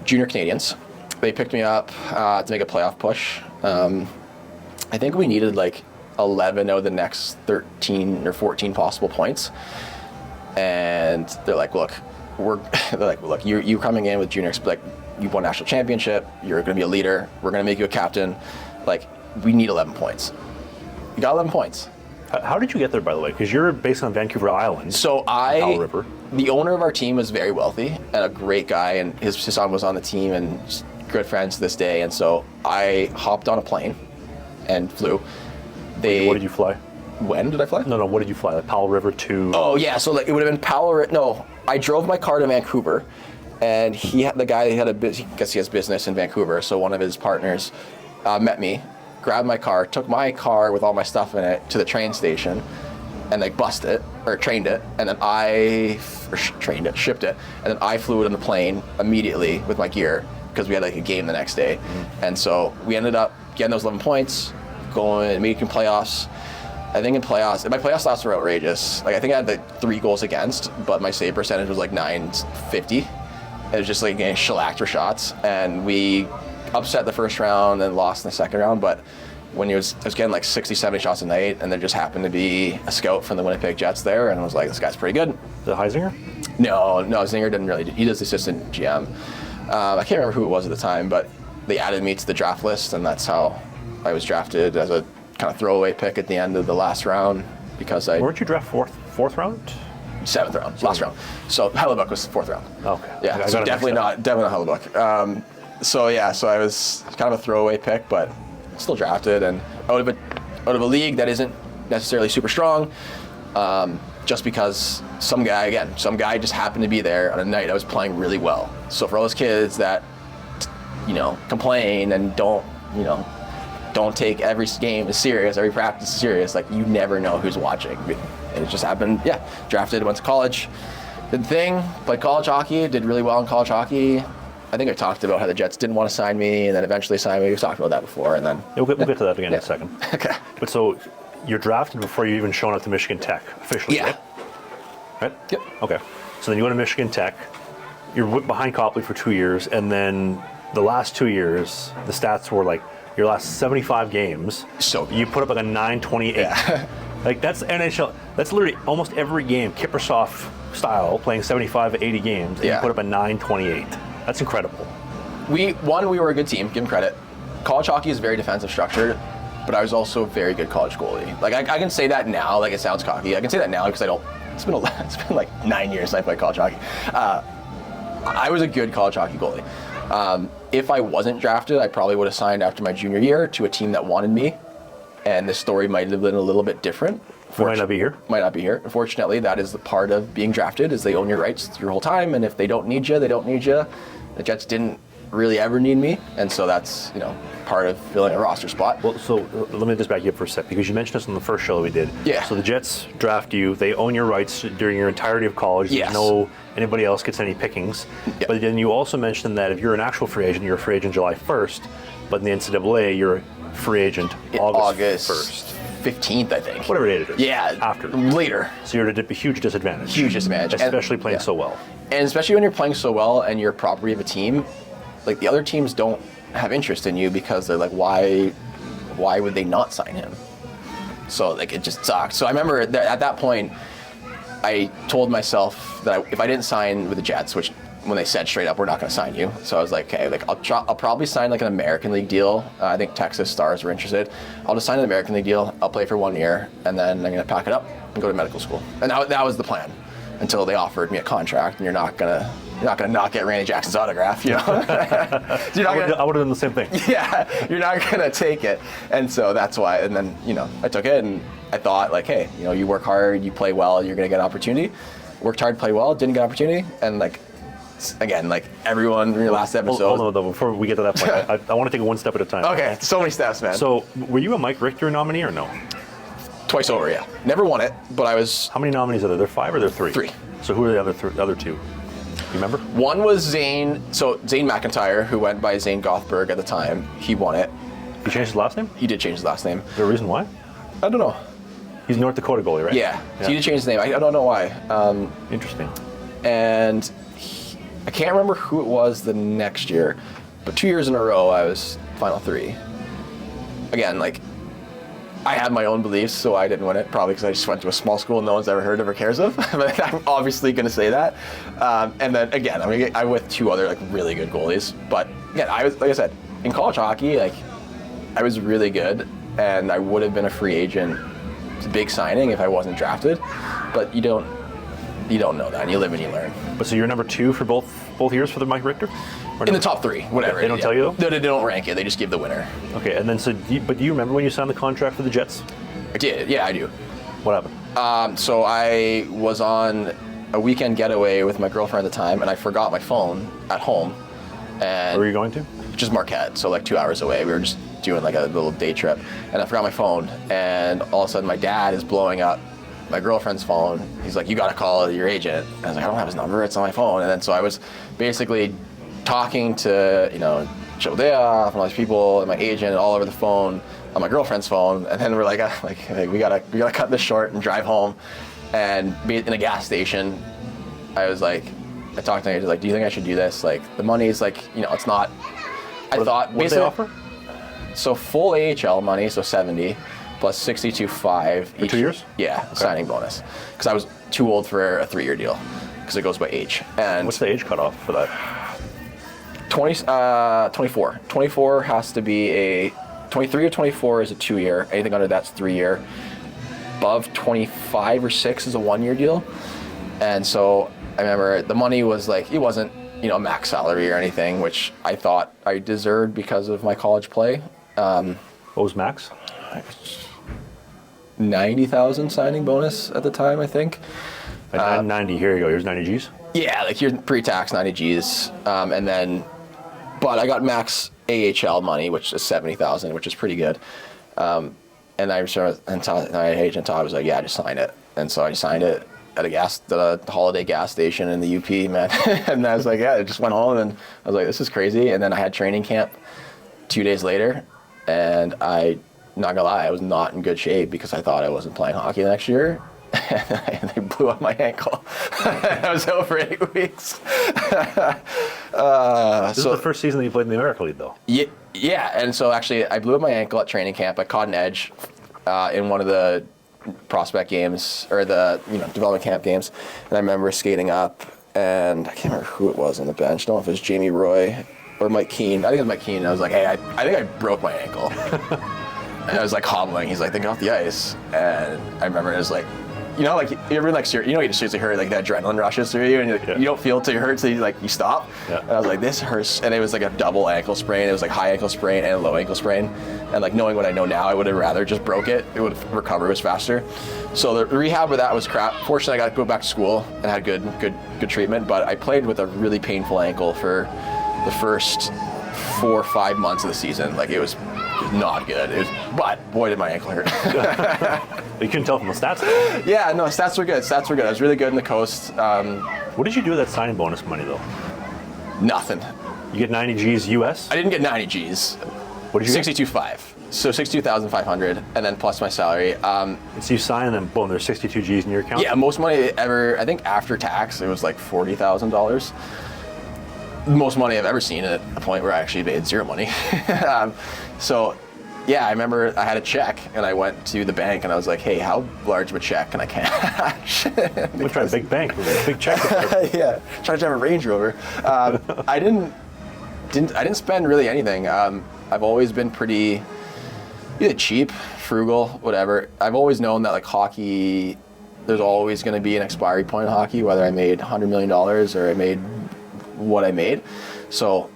Junior Canadians. They picked me up to make a playoff push. I think we needed like 11 out of the next 13 or 14 possible points. And they're like, look, you're coming in with junior, like, you won national championship, you're going to be a leader, we're going to make you a captain. Like, we need 11 points. You got 11 points. How did you get there, by the way? Because you're based on Vancouver Island. So Powell River. The owner of our team was very wealthy and a great guy, and his son was on the team and just good friends to this day. And so I hopped on a plane and flew. What did you fly? When did I fly? No, what did you fly? Like Powell River to... Oh, yeah, so like it would have been Powell... No, I drove my car to Vancouver, and the guy had I guess he has business in Vancouver, so one of his partners met me, grabbed my car, took my car with all my stuff in it to the train station, and like trained it, and then shipped it, and then I flew it on the plane immediately with my gear, because we had like a game the next day. And so we ended up getting those 11 points, going and making playoffs. I think in playoffs, my playoff stats were outrageous. Like, I think I had like 3 goals against, but my save percentage was like .950. It was just like getting shellacked for shots, and we upset the first round and lost in the second round. But when I was getting like 60, 70 shots a night, and there just happened to be a scout from the Winnipeg Jets there, and I was like, this guy's pretty good. The Heisinger? No, Zinger didn't really. He does the assistant GM. I can't remember who it was at the time, but they added me to the draft list, and that's how I was drafted as a kind of throwaway pick at the end of the last round, because Weren't you drafted fourth round? 7th round, last round. So Hellebuyck was 4th round. Okay. Yeah, so definitely not Hellebuyck. So I was kind of a throwaway pick, but still drafted, and out of a league that isn't necessarily super strong, just because some guy just happened to be there on a night I was playing really well. So for all those kids that complain and don't take every game as serious, every practice as serious, like, you never know who's watching. And it just happened. Yeah, drafted, went to college, did the thing, played college hockey, did really well in college hockey. I think I talked about how the Jets didn't want to sign me, and then eventually signed me. We've talked about that before, and then... We'll get to that again in a second. Okay. But so, you're drafted before you even shown up to Michigan Tech, officially, Yeah. Right? Yep. Okay. So then you go to Michigan Tech, you're behind Copley for 2 years, and then the last 2 years, the stats were like, your last 75 games, So you put up like a 928. Yeah. Like, that's NHL. That's literally almost every game, Kiprusoff style, playing 75 to 80 games, and you put up a 928. That's incredible. We were a good team, give them credit. College hockey is very defensive structured, but I was also a very good college goalie. Like, I can say that now, like, it sounds cocky. I can say that now because it's been like 9 years since I played college hockey. I was a good college hockey goalie. If I wasn't drafted, I probably would have signed after my junior year to a team that wanted me, and the story might have been a little bit different. Might not be here. Might not be here. Unfortunately, that is the part of being drafted, is they own your rights your whole time, and if they don't need you, they don't need you. The Jets didn't really ever need me, and so that's part of filling a roster spot. Well, so let me just back you up for a sec, because you mentioned this on the first show we did. Yeah. So the Jets draft you, they own your rights during your entirety of college. Yes. No anybody else gets any pickings. Yep. But then you also mentioned that if you're an actual free agent, you're a free agent July 1st, but in the NCAA, you're a free agent August 1st. 15th, I think. Whatever date it is. Yeah. After. Later. So you're at a huge disadvantage. Huge disadvantage. Especially playing so well. And especially when you're playing so well and you're property of a team, like, the other teams don't have interest in you because they're like, why would they not sign him? So, like, it just sucked. So I remember that at that point, I told myself that if I didn't sign with the Jets, which when they said straight up, we're not going to sign you. So I was like, okay, like, I'll probably sign like an American League deal. I think Texas Stars were interested. I'll just sign an American League deal. I'll play for 1 year, and then I'm going to pack it up and go to medical school. And that was the plan. until they offered me a contract, and you're not gonna not get Randy Jackson's autograph, you know. I would have done the same thing. Yeah, you're not gonna take it, and so that's why. And then I took it, and I thought like, hey, you work hard, you play well, you're gonna get an opportunity. Worked hard, played well, didn't get an opportunity, and like again, like everyone in your last episode. Hold on, though, before we get to that point, I want to take it one step at a time. Okay, so many steps, man. So, were you a Mike Richter nominee or no? Twice over, yeah. Never won it, but I was. How many nominees are there? There 5 or there 3? 3. So who are the other 2? You remember? One was Zane. So Zane McIntyre, who went by Zane Gothberg at the time, he won it. He changed his last name? He did change his last name. Is there a reason why? I don't know. He's North Dakota goalie, right? Yeah. So he did change his name. I don't know why. Interesting. And I can't remember who it was the next year, but 2 years in a row I was Final 3. Again, like, I had my own beliefs, so I didn't win it, probably because I just went to a small school no one's ever heard of or cares of. But I'm obviously going to say that. And then again, I'm with 2 other like really good goalies. But again, I was, like I said, in college hockey, like I was really good, and I would have been a free agent. It's a big signing if I wasn't drafted, but you don't know that, and you live and you learn. But so you're number 2 for both years for the Mike Richter? In the top 3, whatever. They don't tell you though? They don't rank it. They just give the winner. Okay, and then but do you remember when you signed the contract for the Jets? I did. Yeah, I do. What happened? So I was on a weekend getaway with my girlfriend at the time, and I forgot my phone at home. And Where were you going to? Just Marquette, so like 2 hours away. We were just doing like a little day trip, and I forgot my phone. And all of a sudden, my dad is blowing up my girlfriend's phone. He's like, "You gotta call your agent." And I was like, "I don't have his number. It's on my phone." And then so I was basically talking to Childea and all these people and my agent all over the phone on my girlfriend's phone, and then we're like we gotta cut this short and drive home. And be in a gas station, I talked to my agent like, "Do you think I should do this? Like the money's like it's not." What did they offer? So full AHL money, so 70 plus 62.5 for 2 years. Yeah, okay. Signing bonus, because I was too old for a 3-year deal because it goes by age. And what's the age cutoff for that? 24. 24 has to be a 23 or 24 is a 2-year. Anything under that's 3-year. Above 25 or 6 is a 1-year deal. And so I remember the money was like, it wasn't max salary or anything, which I thought I deserved because of my college play. What was max? 90,000 signing bonus at the time, I think. 90. Here you go. Here's 90 G's. Yeah, like your pre-tax 90 G's, and then. But I got max AHL money, which is 70,000, which is pretty good. And I remember, and my agent Todd was like, "Yeah, just sign it." And so I signed it at the holiday gas station in the UP, man. And I was like, "Yeah," I just went home, and I was like, "This is crazy." And then I had training camp 2 days later, and not gonna lie, I was not in good shape because I thought I wasn't playing hockey the next year. And they blew up my ankle. I was out for 8 weeks. This is the first season that you played in the American League, though. Yeah, and so actually I blew up my ankle at training camp. I caught an edge in one of the prospect games, or the development camp games, and I remember skating up, and I can't remember who it was on the bench. I don't know if it was Jamie Roy or Mike Keane. I think it was Mike Keane. I was like, "Hey, I think I broke my ankle." And I was like hobbling. He's like, "Then get off the ice." And I remember it was like, like you ever like you just seriously hurt, like that adrenaline rushes through you, and you don't feel it till you hurt, so you stop. Yeah. And I was like, this hurts, and it was like a double ankle sprain. It was like high ankle sprain and a low ankle sprain, and like knowing what I know now, I would have rather just broke it. It would have recovered was faster. So the rehab with that was crap. Fortunately, I got to go back to school and had good treatment, but I played with a really painful ankle for the first 4 or 5 months of the season. Like it was not good. But boy, did my ankle hurt. You couldn't tell from the stats, though. Yeah, no, stats were good. I was really good in the coast. What did you do with that signing bonus money, though? Nothing. You get 90 G's US? I didn't get 90 G's. What did you get? 62.5. So 62,500, and then plus my salary. So you sign and then boom, there's 62 G's in your account? Yeah, most money ever, I think after tax, it was like $40,000. Most money I've ever seen at a point where I actually made zero money. So yeah, I remember I had a check, and I went to the bank, and I was like, "Hey, how large of a check can I cash?" We'll try a big bank with a big check. Yeah, trying to have a Range Rover. I didn't spend really anything. I've always been pretty either cheap, frugal, whatever. I've always known that like hockey there's always going to be an expiry point in hockey, whether I made $100 million or I made what I made. So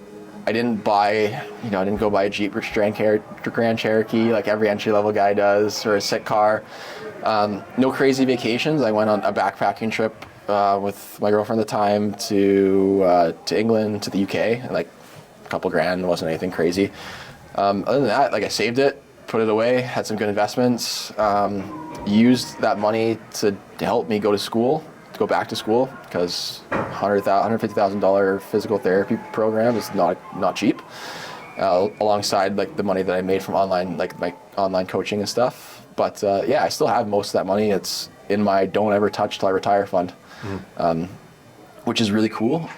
I didn't go buy a Jeep Grand Cherokee like every entry-level guy does, or a sick car. No crazy vacations. I went on a backpacking trip with my girlfriend at the time to England, to the UK, and like a couple grand. It wasn't anything crazy. Other than that, like I saved it, put it away, had some good investments, used that money to help me go back to school, because $150,000 physical therapy program is not cheap. Alongside like the money that I made from online, like my online coaching and stuff. But I still have most of that money. It's in my don't ever touch till I retire fund, which is really cool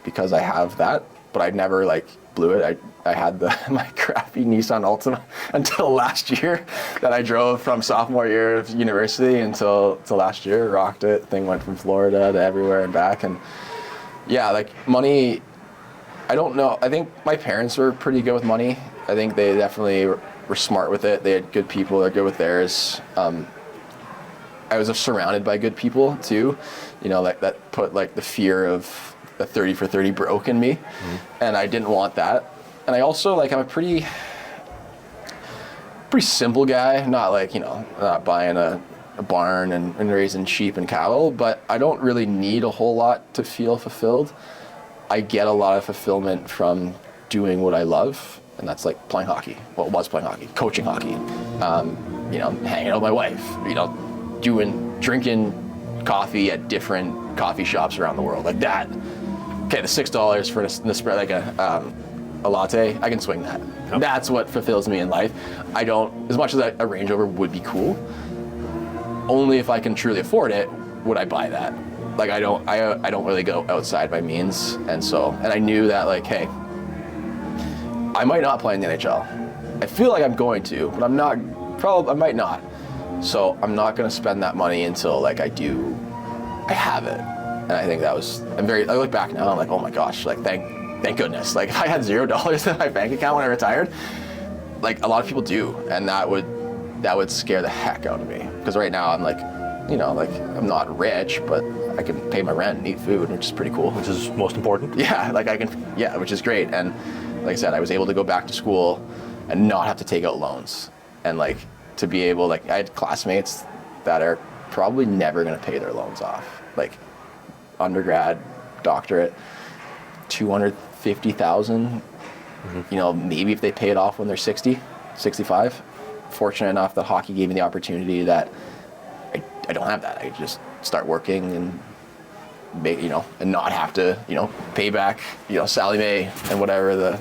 because I have that, but I never like blew it. I had my crappy Nissan Altima until last year that I drove from sophomore year of university until last year. Rocked it. Thing went from Florida to everywhere and back. And yeah, like money, I don't know. I think my parents were pretty good with money. I think they definitely were smart with it. They had good people. They're good with theirs. I was surrounded by good people too. You know, like that put like the fear of the 30 for 30 broke in me, and I didn't want that. And I also I'm a pretty simple guy. Not like, not buying a barn and raising sheep and cattle, but I don't really need a whole lot to feel fulfilled. I get a lot of fulfillment from doing what I love, and that's like playing hockey. Well, it was playing hockey, coaching hockey, hanging out with my wife, drinking coffee at different coffee shops around the world, like that. Okay, the $6 for the spread, like a latte, I can swing that. Yep. That's what fulfills me in life. I don't, as much as a Range Rover would be cool, only if I can truly afford it would I buy that. Like I don't really go outside my means, and I knew that like, hey, I might not play in the NHL. I feel like I'm going to, but I'm not. I might not. So I'm not going to spend that money until like I have it. And I think that was. I look back now, I'm like, oh my gosh, like thank goodness. Like if I had $0 in my bank account when I retired, like a lot of people do, and that would scare the heck out of me. Because right now I'm like, I'm not rich, but I can pay my rent and eat food, which is pretty cool. Which is most important. Yeah, which is great. And like I said, I was able to go back to school and not have to take out loans. And like to be able, like I had classmates that are probably never going to pay their loans off. Like undergrad, doctorate, $250,000. Maybe if they pay it off when they're 60, 65. Fortunate enough that hockey gave me the opportunity that I don't have that. I just start working and make, and not have to, pay back, Sally Mae and whatever the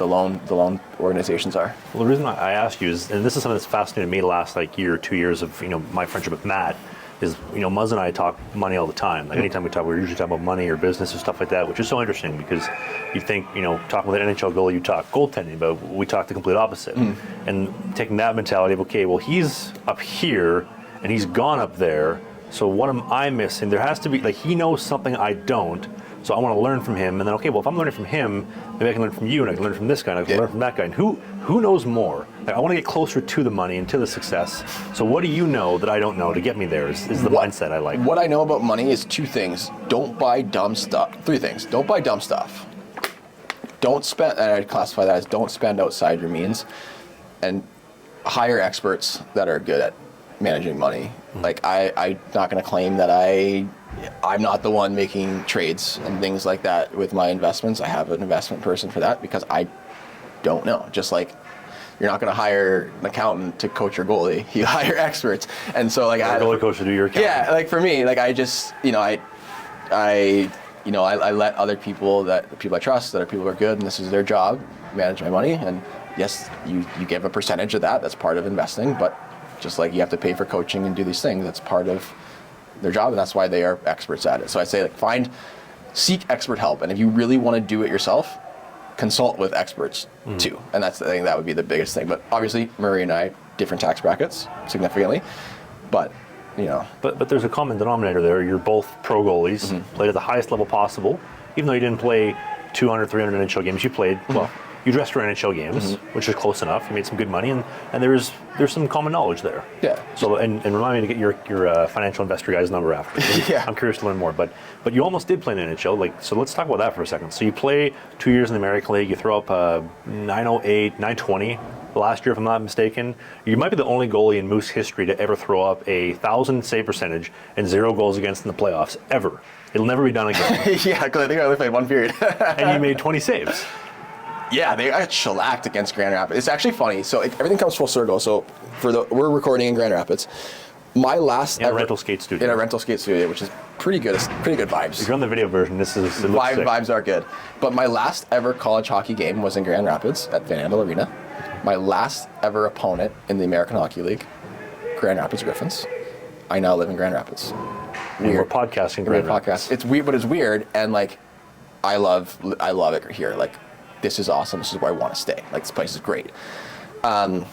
loan organizations are. Well, the reason I ask you is, and this is something that's fascinated me the last year or 2 years of my friendship with Matt, is Muzz and I talk money all the time. Like anytime we talk, we're usually talking about money or business or stuff like that, which is so interesting because you think talking with an NHL goalie, you talk goaltending, but we talk the complete opposite. And taking that mentality of, okay, well, he's up here and he's gone up there, so what am I missing? There has to be, like, he knows something I don't, so I want to learn from him. And then, okay, well, if I'm learning from him, maybe I can learn from you, and I can learn from this guy, and I can learn from that guy. And who knows more? Like, I want to get closer to the money and to the success. So what do you know that I don't know to get me there is the mindset I like. What I know about money is 2 things. Don't buy dumb stuff. 3 things. Don't buy dumb stuff. Don't spend, and I'd classify that as don't spend outside your means. And hire experts that are good at managing money. Like I'm not going to claim that I'm not the one making trades and things like that with my investments. I have an investment person for that because I don't know. Just like you're not going to hire an accountant to coach your goalie. You hire experts. And so like a goalie coach to do your accounting. Yeah, like for me, like I just, I let other people the people I trust, that are people who are good and this is their job, manage my money. And yes, you give a percentage of that. That's part of investing, but just like you have to pay for coaching and do these things, that's part of their job, and that's why they are experts at it. So I say, like, seek expert help, and if you really want to do it yourself, consult with experts too. And that's the thing, that would be the biggest thing. But obviously, Murray and I, different tax brackets, significantly, but But there's a common denominator there. You're both pro goalies, played at the highest level possible. Even though you didn't play 200, 300 NHL games, you played, well, you dressed for NHL games, which is close enough. You made some good money, and there's some common knowledge there. Yeah. So and remind me to get your financial investor guy's number after. Yeah. I'm curious to learn more. But you almost did play in the NHL. Like, so let's talk about that for a second. So you play 2 years in the American League. You throw up 908, 920 last year, if I'm not mistaken. You might be the only goalie in Moose history to ever throw up 1,000 save percentage and 0 goals against in the playoffs ever. It'll never be done again. Yeah, because I think I only played one period. And you made 20 saves. Yeah, they got shellacked against Grand Rapids. It's actually funny. So everything comes full circle. So we're recording in Grand Rapids. My last In a rental skate studio. In a rental skate studio, which is pretty good. It's pretty good vibes. If you're on the video version, it looks sick. Vibes are good. But my last ever college hockey game was in Grand Rapids at Van Andel Arena. My last ever opponent in the American Hockey League, Grand Rapids Griffins. I now live in Grand Rapids. And we're podcasting Grand Rapids. It's weird, but it's weird, and like, I love it here. Like, this is awesome. This is where I want to stay. Like, this place is great. What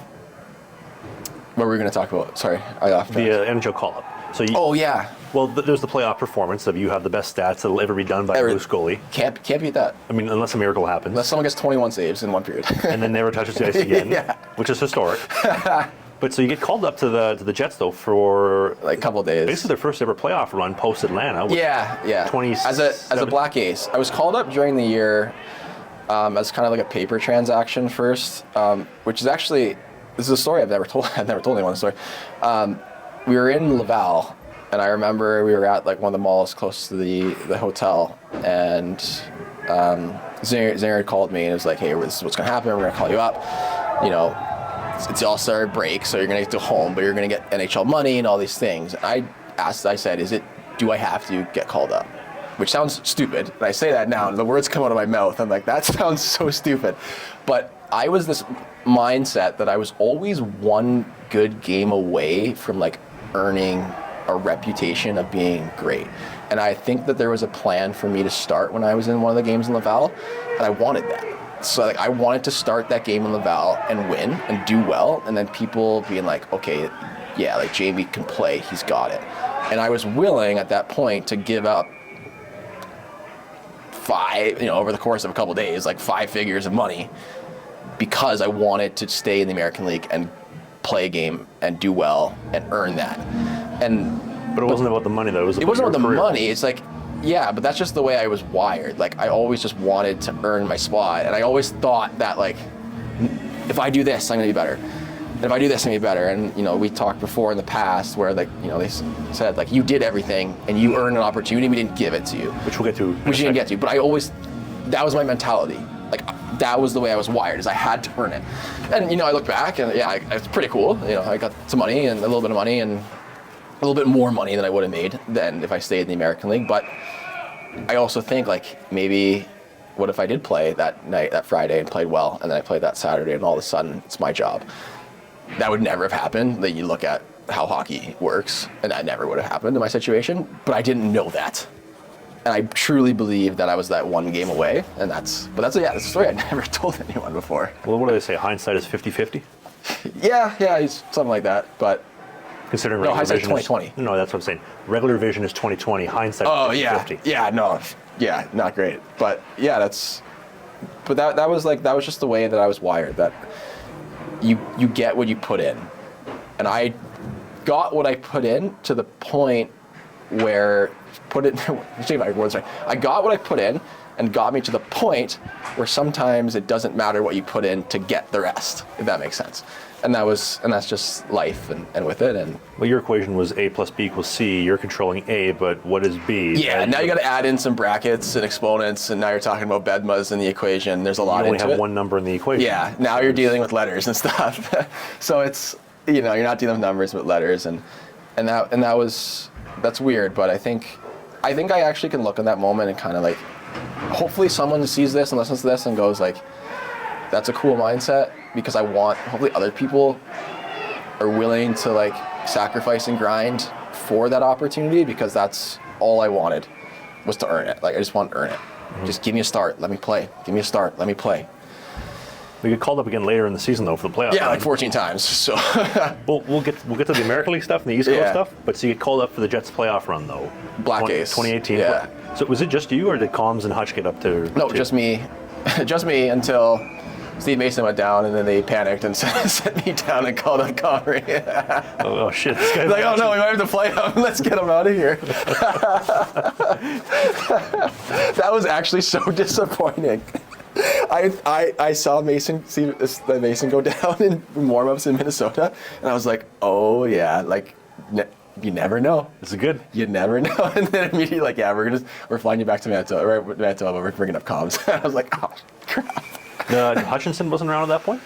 were we going to talk about? Sorry, I off track. The NHL call-up. So Oh yeah. Well, there's the playoff performance of you have the best stats that'll ever be done by a Moose goalie. Can't beat that. I mean, unless a miracle happens. Unless someone gets 21 saves in one period. And then never touches the ice again, Yeah. which is historic. But so you get called up to the Jets though for like a couple of days. basically their first ever playoff run post Atlanta. Yeah. 20 as a black ace, I was called up during the year as kind of like a paper transaction first, which is actually, this is a story I've never told. I've never told anyone the story. We were in Laval, and I remember we were at like one of the malls close to the hotel, and Zinger called me and it was like, hey, this is what's gonna happen. We're gonna call you up. You know, it's the All-Star break, so you're gonna get to home, but you're gonna get NHL money and all these things. And I said, do I have to get called up? Which sounds stupid, and I say that now, and the words come out of my mouth. I'm like, that sounds so stupid. But I was this mindset that I was always one good game away from like earning a reputation of being great. And I think that there was a plan for me to start when I was in one of the games in Laval, and I wanted that. So like, I wanted to start that game in Laval and win and do well, and then people being like, okay, yeah, like Jamie can play, he's got it. And I was willing at that point to give up over the course of a couple of days, like 5 figures of money, because I wanted to stay in the American League and play a game and do well and earn that. But it wasn't about the money though. It wasn't about the career. money. It's like, yeah, but that's just the way I was wired. Like, I always just wanted to earn my spot, and I always thought that like, if I do this, I'm gonna be better. And if I do this, I'm gonna be better. And you know, we talked before in the past where like, you know, they said like, you did everything and you earned an opportunity, we didn't give it to you. Which we'll get to. Which you didn't get to. But that was my mentality. Like, that was the way I was wired, is I had to earn it. And you know, I look back and yeah, it's pretty cool. You know, I got some money and a little bit of money and a little bit more money than I would have made than if I stayed in the American League. But I also think like, maybe what if I did play that night, that Friday, and played well, and then I played that Saturday, and all of a sudden it's my job. That would never have happened. That you look at how hockey works, and that never would have happened in my situation. But I didn't know that, and I truly believe that I was that one game away. And that's a story I never told anyone before. Well, what do they say? Hindsight is 50-50? Yeah, it's something like that. But considering no, regular hindsight vision 2020. No, that's what I'm saying. Regular vision is 20/20. Hindsight is 50-50. Yeah, not great. But yeah, that was just the way that I was wired. That you get what you put in, and I got what I put in to the point where I got what I put in, and got me to the point where sometimes it doesn't matter what you put in to get the rest, if that makes sense. And that's just life, and with it. And well, your equation was A plus B equals C. You're controlling A, but what is B? Yeah, now you got to add in some brackets and exponents, and now you're talking about bedmas in the equation. There's a lot into it. You only have one number in the equation. Yeah, now you're dealing with letters and stuff. So it's, you know, you're not dealing with numbers but letters, and that's weird. But I think I actually can look in that moment and kind of like, hopefully someone sees this and listens to this and goes like, that's a cool mindset, because hopefully other people are willing to like sacrifice and grind for that opportunity, because that's all I wanted was to earn it. Like, I just want to earn it. Mm-hmm. Just give me a start, let me play. Give me a start, let me play. We get called up again later in the season though for the playoffs. Yeah, like 14 times. So we'll get to the American League stuff and the East Coast stuff. But so you get called up for the Jets playoff run though. Black Ace. 2018. Yeah. So was it just you, or did Combs and Hutch get up to? No, just me. Just me until Steve Mason went down, and then they panicked and sent me down and called up Carey. Oh shit! This guy's Like, oh no, we might have to play him. Let's get him out of here. That was actually so disappointing. I saw Mason go down in warm-ups in Minnesota, and I was like, oh yeah, like you never know. This is good. You never know. And then immediately, like, yeah, we're flying you back to Manitoba. Right, Manitoba. We're bringing up comms. I was like, oh crap. Hutchinson wasn't around at that point?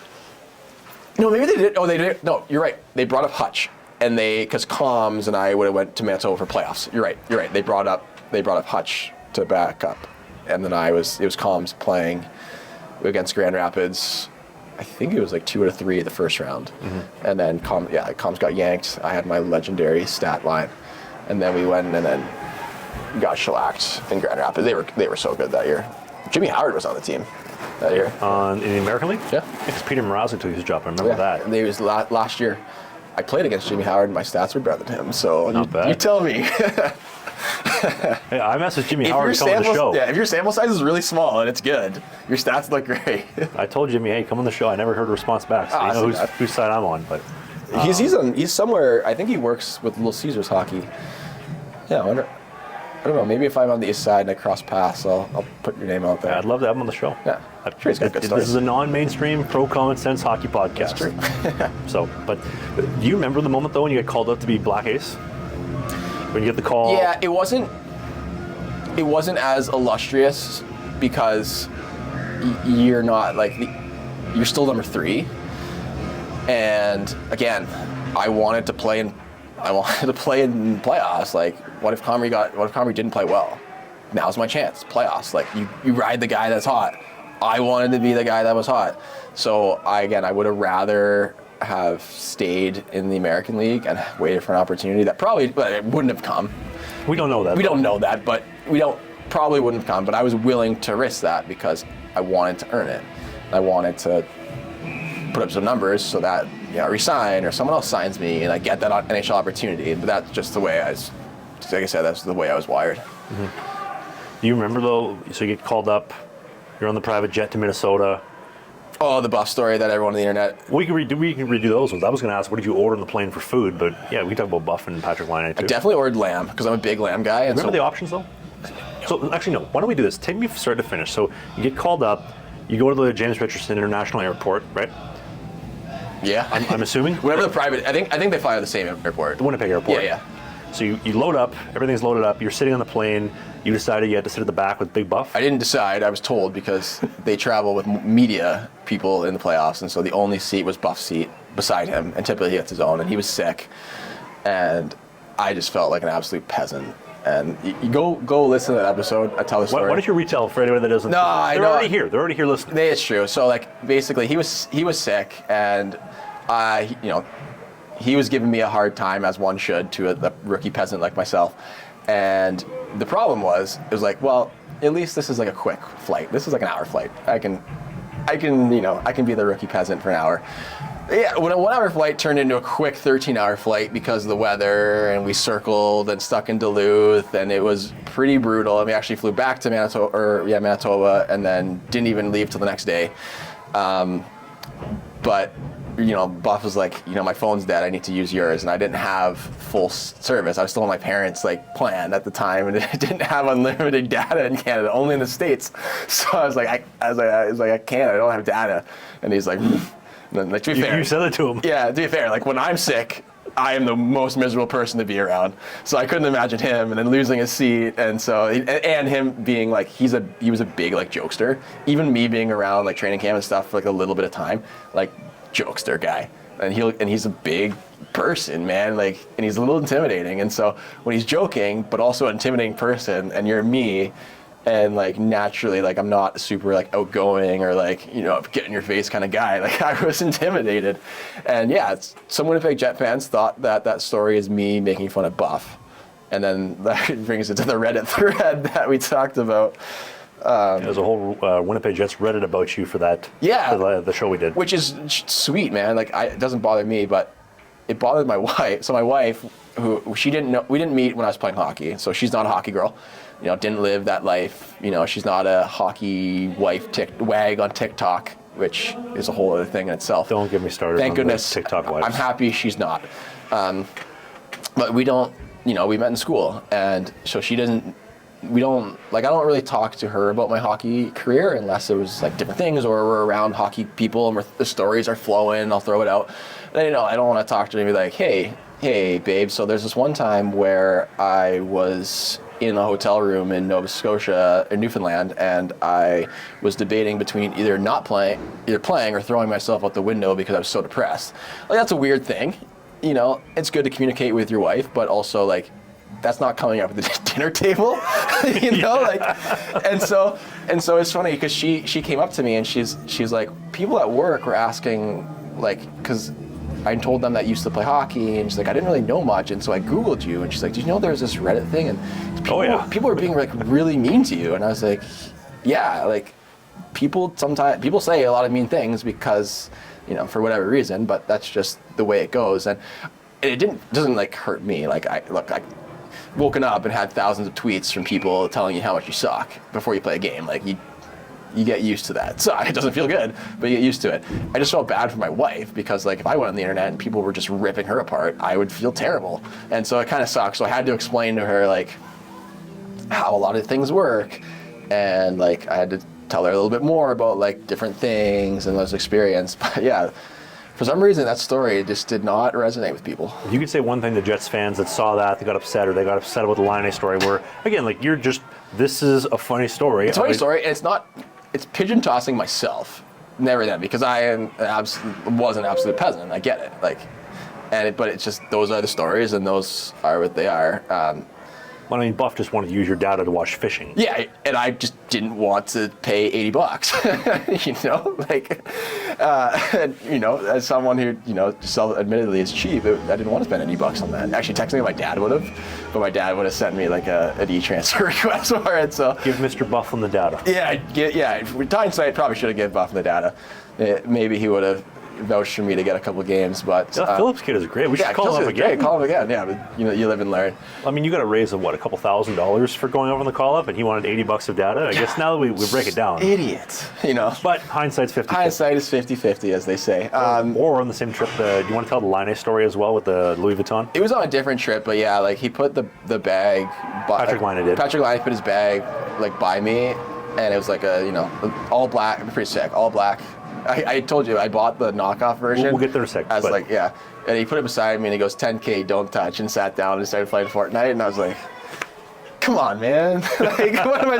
No, maybe they did. Oh, they did. No, you're right. They brought up Hutch, and because comms and I would have went to Manitoba for playoffs. You're right. They brought up Hutch to back up, and then it was comms playing against Grand Rapids. I think it was like 2 out of 3 the first round, and then comms got yanked. I had my legendary stat line, and then we went and then got shellacked in Grand Rapids. They were so good that year. Jimmy Howard was on the team that year. In the American League? Yeah. Because Peter Mrazek took his job. I remember that. And it was last year. I played against Jimmy Howard, and my stats were better than him. So Not bad. You tell me. Hey, I messaged Jimmy Howard to come on the show. Yeah, if your sample size is really small and it's good, your stats look great. I told Jimmy, hey, come on the show. I never heard a response back, so you know whose side I'm on. But he's somewhere. I think he works with Little Caesars hockey. Yeah, I don't know. Maybe if I'm on the east side and I cross paths, I'll put your name out there. yeah, I'd love to have him on the show. Yeah, I'm sure he's got good stories. This is a non-mainstream, pro common sense hockey podcast. That's true. So, but do you remember the moment though when you got called up to be Black Ace? When you get the call? Yeah, it wasn't as illustrious because you're not you're still number 3. And again, I wanted to play in playoffs. Like, what if Comrie didn't play well? Now's my chance. Playoffs. Like, you ride the guy that's hot. I wanted to be the guy that was hot. So I would have rather have stayed in the American League and waited for an opportunity that probably wouldn't have come. We don't know that. We don't know that, but probably wouldn't have come. But I was willing to risk that because I wanted to earn it. I wanted to put up some numbers so that I resign or someone else signs me and I get that NHL opportunity. But that's just the way like I said, that's the way I was wired. Mm-hmm. Do you remember though? So you get called up. You're on the private jet to Minnesota. Oh, the buff story that everyone on the internet. We can redo those ones. I was going to ask, what did you order on the plane for food? But yeah, we can talk about Buff and Patrik Laine too. I definitely ordered lamb because I'm a big lamb guy. And remember the options though? So actually, no. Why don't we do this? Take me from start to finish. So you get called up. You go to the James Richardson International Airport, right? Yeah. I'm assuming. Whatever the private. I think they fly to the same airport. The Winnipeg Airport. Yeah. So you load up. Everything's loaded up. You're sitting on the plane. You decided you had to sit at the back with Big Buff? I didn't decide. I was told because they travel with media people in the playoffs, and so the only seat was Buff's seat beside him, and typically he gets his own, and he was sick. And I just felt like an absolute peasant. And you go listen to that episode. I tell the story. Why don't you retell for anyone that doesn't? No, I know. They're already here. They're already here listening. It's true. So basically he was sick, and he was giving me a hard time, as one should, to a rookie peasant like myself. And the problem was, it was like, well, at least this is like a quick flight. This is like an hour flight. I can be the rookie peasant for an hour. Yeah, when a 1 hour flight turned into a quick 13-hour flight because of the weather, and we circled and stuck in Duluth, and it was pretty brutal. And we actually flew back to Manitoba, and then didn't even leave till the next day. But Buff was like, my phone's dead, I need to use yours. And I didn't have full service. I was still on my parents' plan at the time, and it didn't have unlimited data in Canada, only in the States. So I was like, I can't, I don't have data. And he's like, to be fair. You said it to him. Yeah, to be fair, when I'm sick, I am the most miserable person to be around. So I couldn't imagine him, and then losing his seat, and so and him being he was a big jokester. Even me being around training camp and stuff for a little bit of time, jokester guy, and he's a big person, man, and he's a little intimidating. And so when he's joking but also an intimidating person, and you're me, and naturally I'm not super outgoing or get in your face kind of guy, I was intimidated. And yeah, some Winnipeg Jet fans thought that story is me making fun of Buff, and then that brings it to the Reddit thread that we talked about. There's a whole Winnipeg Jets Reddit about you for that. Yeah, for the show we did, which is sweet, man. It doesn't bother me, but it bothered my wife. So my wife, who we didn't meet when I was playing hockey, so she's not a hockey girl. Didn't live that life. She's not a hockey wife wag on TikTok. which is a whole other thing in itself. Don't get me started. Thank on goodness. the TikTok wives. I'm happy she's not. But we don't, we met in school, and so she doesn't. We don't I don't really talk to her about my hockey career unless it was like different things or we're around hockey people and the stories are flowing. I'll throw it out. And, I don't want to talk to her and be like, hey, babe. So there's this one time where I was in a hotel room in Nova Scotia, in Newfoundland, and I was debating between either playing or throwing myself out the window because I was so depressed. Like, that's a weird thing. It's good to communicate with your wife, but also like, that's not coming up at the dinner table, and so it's funny because she came up to me and she's like, people at work were asking, like, because I told them that I used to play hockey, and she's like, I didn't really know much, and so I Googled you, and she's like, did you know there's this Reddit thing, and people are being like really mean to you, and I was like, yeah, like people say a lot of mean things because, for whatever reason, but that's just the way it goes, and it doesn't like hurt me. Like I woken up and had thousands of tweets from people telling you how much you suck before you play a game. Like you get used to that. So it doesn't feel good, but you get used to it. I just felt bad for my wife because like if I went on the internet and people were just ripping her apart, I would feel terrible. And so it kind of sucks. So I had to explain to her like how a lot of things work, and like I had to tell her a little bit more about like different things and those experience. But yeah, for some reason, that story just did not resonate with people. You could say one thing to Jets fans that saw that, they got upset, or they got upset about the Laine story, where, again, like, this is a funny story. It's a funny story, and it's pigeon tossing myself, never them, because I was an absolute peasant, I get it. But it's just, those are the stories, and those are what they are. Well, I mean, Buff just wanted to use your data to watch fishing. Yeah, and I just didn't want to pay $80, as someone who, self-admittedly is cheap, I didn't want to spend $80 on that. Actually, technically my dad would have, but my dad would have sent me like an e-transfer request for it, so. Give Mr. Bufflin the data. Yeah, with hindsight, probably should have given Bufflin the data. Maybe he would have vouched for me to get a couple of games, but Phillips kid is great. We should call him up again. Great. Call him again. Yeah, but you live and learn. I mean, you got a raise of a couple $1,000 for going over on the call up, and he wanted $80 of data. I guess now that we break it down. Idiot, But hindsight's 50-50. Hindsight is 50-50, as they say. Or on the same trip, do you want to tell the Laine story as well with the Louis Vuitton? It was on a different trip, but yeah, like he put the bag. Patrik Laine did. Patrik Laine put his bag like by me, and it was like all black. Pretty sick, all black. I told you I bought the knockoff version. We'll get there in a second. I was like, yeah. And he put it beside me and he goes, 10K, don't touch, and sat down and started playing Fortnite. And I was like, come on, man. Like, what am I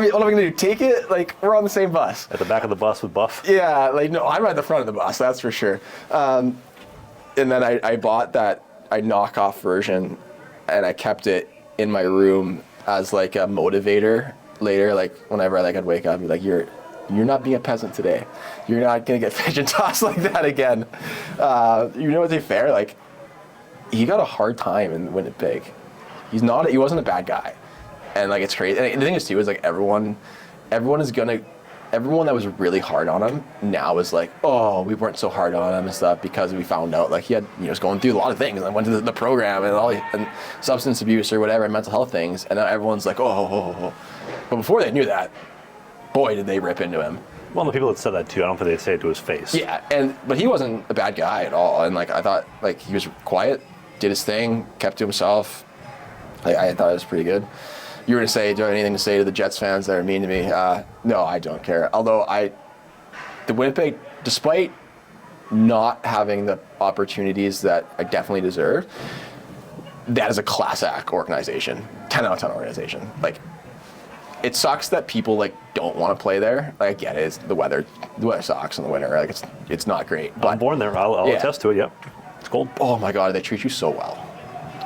going to do? Take it? Like, we're on the same bus. At the back of the bus with Buff? Yeah, like, no, I'm at the front of the bus, that's for sure. And then I bought that knockoff version and I kept it in my room as like a motivator later. Like, whenever I'd wake up and be like, you're not being a peasant today. You're not going to get pigeon tossed like that again. What, to be fair, like, he got a hard time in Winnipeg. He wasn't a bad guy. And, like, it's crazy. And the thing is, too, is, like, everyone that was really hard on him now is like, oh, we weren't so hard on him and stuff because we found out, like, he was going through a lot of things and went to the program and substance abuse or whatever and mental health things. And now everyone's like, oh. But before they knew that, boy, did they rip into him. Well, the people that said that too, I don't think they'd say it to his face. Yeah, but he wasn't a bad guy at all. And like I thought, like he was quiet, did his thing, kept to himself. I thought it was pretty good. You were gonna say, do you have anything to say to the Jets fans that are mean to me? No, I don't care. Although the Winnipeg, despite not having the opportunities that I definitely deserved, that is a class act organization, 10 out of 10 organization. Like, it sucks that people like don't want to play there. Like, I get it. It's the weather sucks in the winter. Like, it's not great. But I'm born there. I'll attest to it. Yep, it's cold. Oh my God, they treat you so well.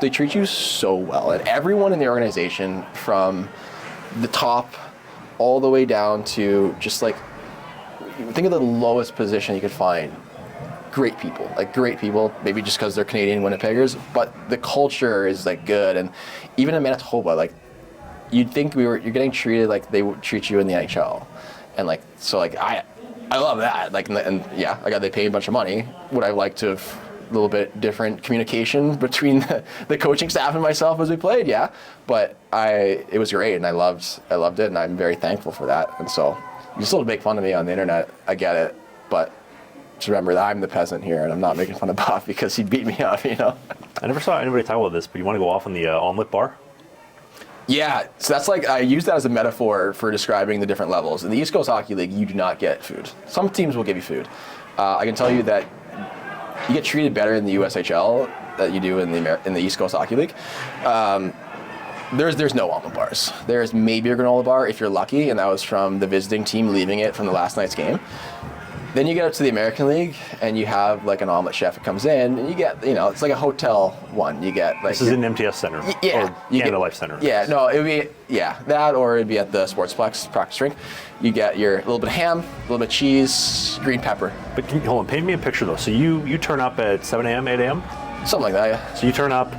They treat you so well, and everyone in the organization, from the top all the way down to just like, think of the lowest position you could find. Great people, maybe just because they're Canadian Winnipeggers, but the culture is like good. And even in Manitoba, like, you'd think you're getting treated like they would treat you in the NHL. And like, so like, I love that. Like, and yeah, they paid a bunch of money. Would I like to have a little bit different communication between the coaching staff and myself as we played? Yeah, but it was great, and I loved it, and I'm very thankful for that. And so You still make fun of me on the internet. I get it, but just remember that I'm the peasant here, and I'm not making fun of Buff because he beat me up. I never saw anybody talk about this, but you want to go off on the omelet bar? Yeah, so that's like, I use that as a metaphor for describing the different levels. In the East Coast Hockey League, you do not get food. Some teams will give you food. I can tell you that you get treated better in the USHL than you do in the East Coast Hockey League. There's no omelet bars. There's maybe a granola bar if you're lucky, and that was from the visiting team leaving it from the last night's game. Then you get up to the American League, and you have like an omelet chef that comes in, and you get, it's like a hotel one. You get like, This is in MTS Center. Yeah, or Canada Life Center. Yeah, no, it would be that, or it'd be at the Sportsplex practice rink. You get your little bit of ham, a little bit of cheese, green pepper. But hold on, paint me a picture though. So you turn up at 7 a.m., 8 a.m. Something like that. Yeah. So you turn up,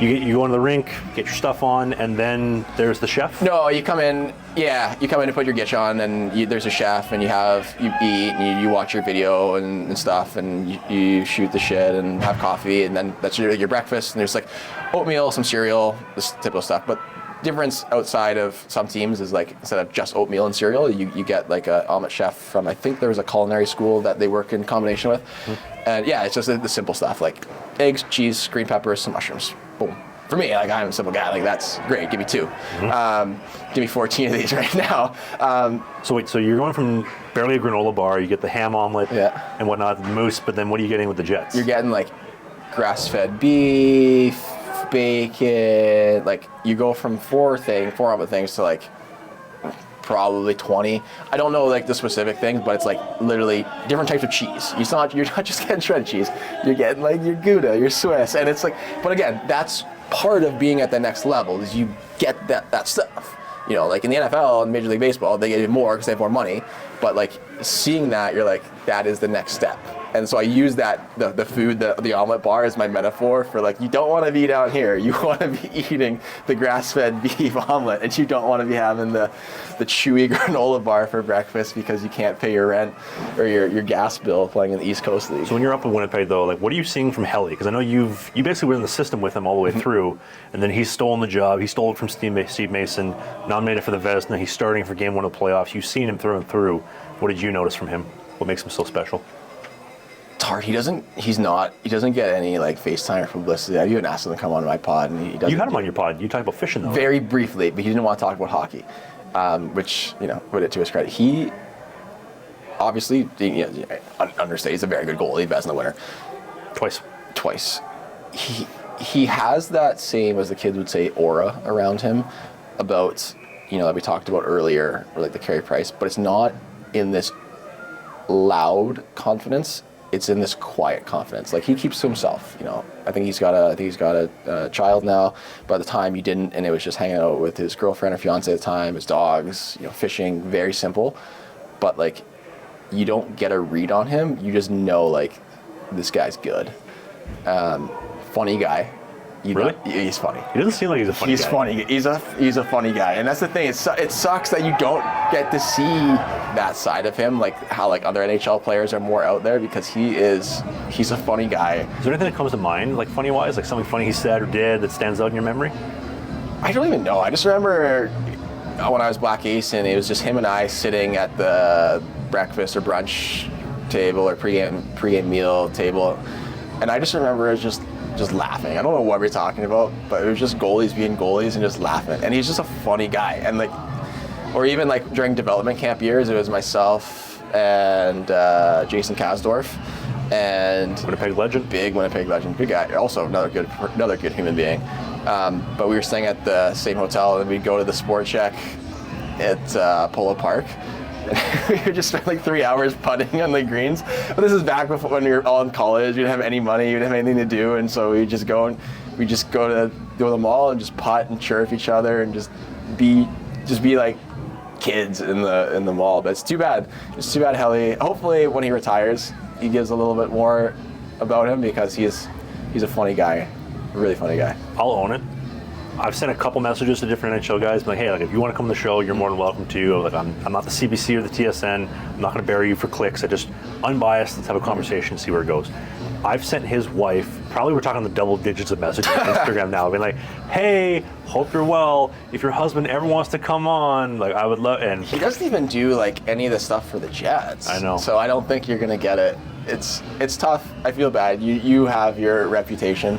you go into the rink, get your stuff on, and then there's the chef? No, you come in to put your gitch on, and there's a chef, and you eat, and you watch your video and stuff, and you shoot the shit and have coffee, and then that's your breakfast, and there's like oatmeal, some cereal, this typical stuff. But difference outside of some teams is like, instead of just oatmeal and cereal, you get like an omelet chef from, I think there was a culinary school that they work in combination with. And yeah, it's just the simple stuff like eggs, cheese, green peppers, some mushrooms. Boom. For me, like, I'm a simple guy, like that's great, give me 2. Give me 14 of these right now. So wait, so you're going from barely a granola bar, you get the ham omelet and whatnot, the mousse, but then what are you getting with the Jets? You're getting like grass-fed beef, bacon, like you go from 4 omelet things to like probably 20. I don't know like the specific things, but it's like literally different types of cheese. You're not just getting shredded cheese. You're getting like your Gouda, your Swiss, and it's like, but again, that's part of being at the next level is you get that stuff. Like in the NFL and Major League Baseball, they get more because they have more money. But like seeing that, you're like, that is the next step. And so I use that, the food, the omelet bar as my metaphor for like, you don't want to be down here. You want to be eating the grass-fed beef omelet, and you don't want to be having the chewy granola bar for breakfast because you can't pay your rent or your gas bill playing in the East Coast League. So when you're up in Winnipeg though, like what are you seeing from Helly? Because I know you basically were in the system with him all the way through, and then he's stolen the job. He stole it from Steve Mason, nominated for the Vezina. He's starting for game 1 of the playoffs. You've seen him through and through. What did you notice from him? What makes him so special? It's hard. He doesn't get any like FaceTime or publicity. I even asked him to come on my pod, and he doesn't. You had him on your pod. You talked about fishing though. Very briefly, but he didn't want to talk about hockey, which put it to his credit. He obviously understates. He's a very good goalie, Vezina winner. Twice. He has that same, as the kids would say, aura around him about that we talked about earlier, or like the Carey Price, but it's not in this loud confidence. It's in this quiet confidence. Like he keeps to himself. I think he's got a child now. By the time he didn't, and it was just hanging out with his girlfriend or fiance at the time, his dogs, fishing, very simple. But like, you don't get a read on him. You just know like, this guy's good. Funny guy. Really? He's funny. He doesn't seem like he's a funny guy. He's funny. He's a funny guy, and that's the thing. It sucks that you don't get to see that side of him, like how like other NHL players are more out there, because he's a funny guy. Is there anything that comes to mind, like funny wise, like something funny he said or did that stands out in your memory? I don't even know. I just remember when I was Black Ace, and it was just him and I sitting at the breakfast or brunch table or pregame meal table, and I just remember it was just laughing. I don't know what we're talking about, but it was just goalies being goalies and just laughing. And he's just a funny guy. And like, or even like during development camp years, it was myself and Jason Kasdorf and Winnipeg legend, big Winnipeg legend, good guy. Also another good human being. But we were staying at the same hotel, and we'd go to the Sport Check at Polo Park. We would just spend like 3 hours putting on the greens. But this is back before, when we were all in college. We didn't have any money. We didn't have anything to do, and so we just go to the mall and just putt and chirp each other and just be like kids in the mall. But it's too bad. It's too bad Helly. Hopefully when he retires, he gives a little bit more about him, because he's a funny guy, a really funny guy. I'll own it. I've sent a couple messages to different NHL guys, like, hey, like if you want to come to the show, you're more than welcome to. Like, I'm not the CBC or the TSN. I'm not going to bury you for clicks. I just unbiased. Let's have a conversation, see where it goes. I've sent his wife, probably we're talking the double digits of messages on Instagram now, being like, hey, hope you're well. If your husband ever wants to come on, like I would love, and he doesn't even do like any of the stuff for the Jets. I know. So I don't think you're gonna get it. It's tough. I feel bad. You have your reputation,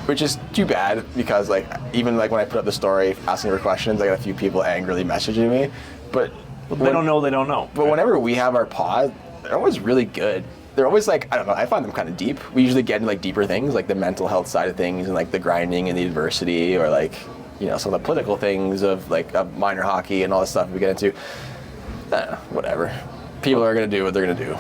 which is too bad because like even like when I put up the story asking for questions, I got a few people angrily messaging me. But they don't know. They don't know. But whenever we have our pod, they're always really good. They're always like, I don't know, I find them kind of deep. We usually get into like deeper things, like the mental health side of things and like the grinding and the adversity, or like, you know, some of the political things of like minor hockey and all this stuff we get into. Whatever. People are going to do what they're going to do.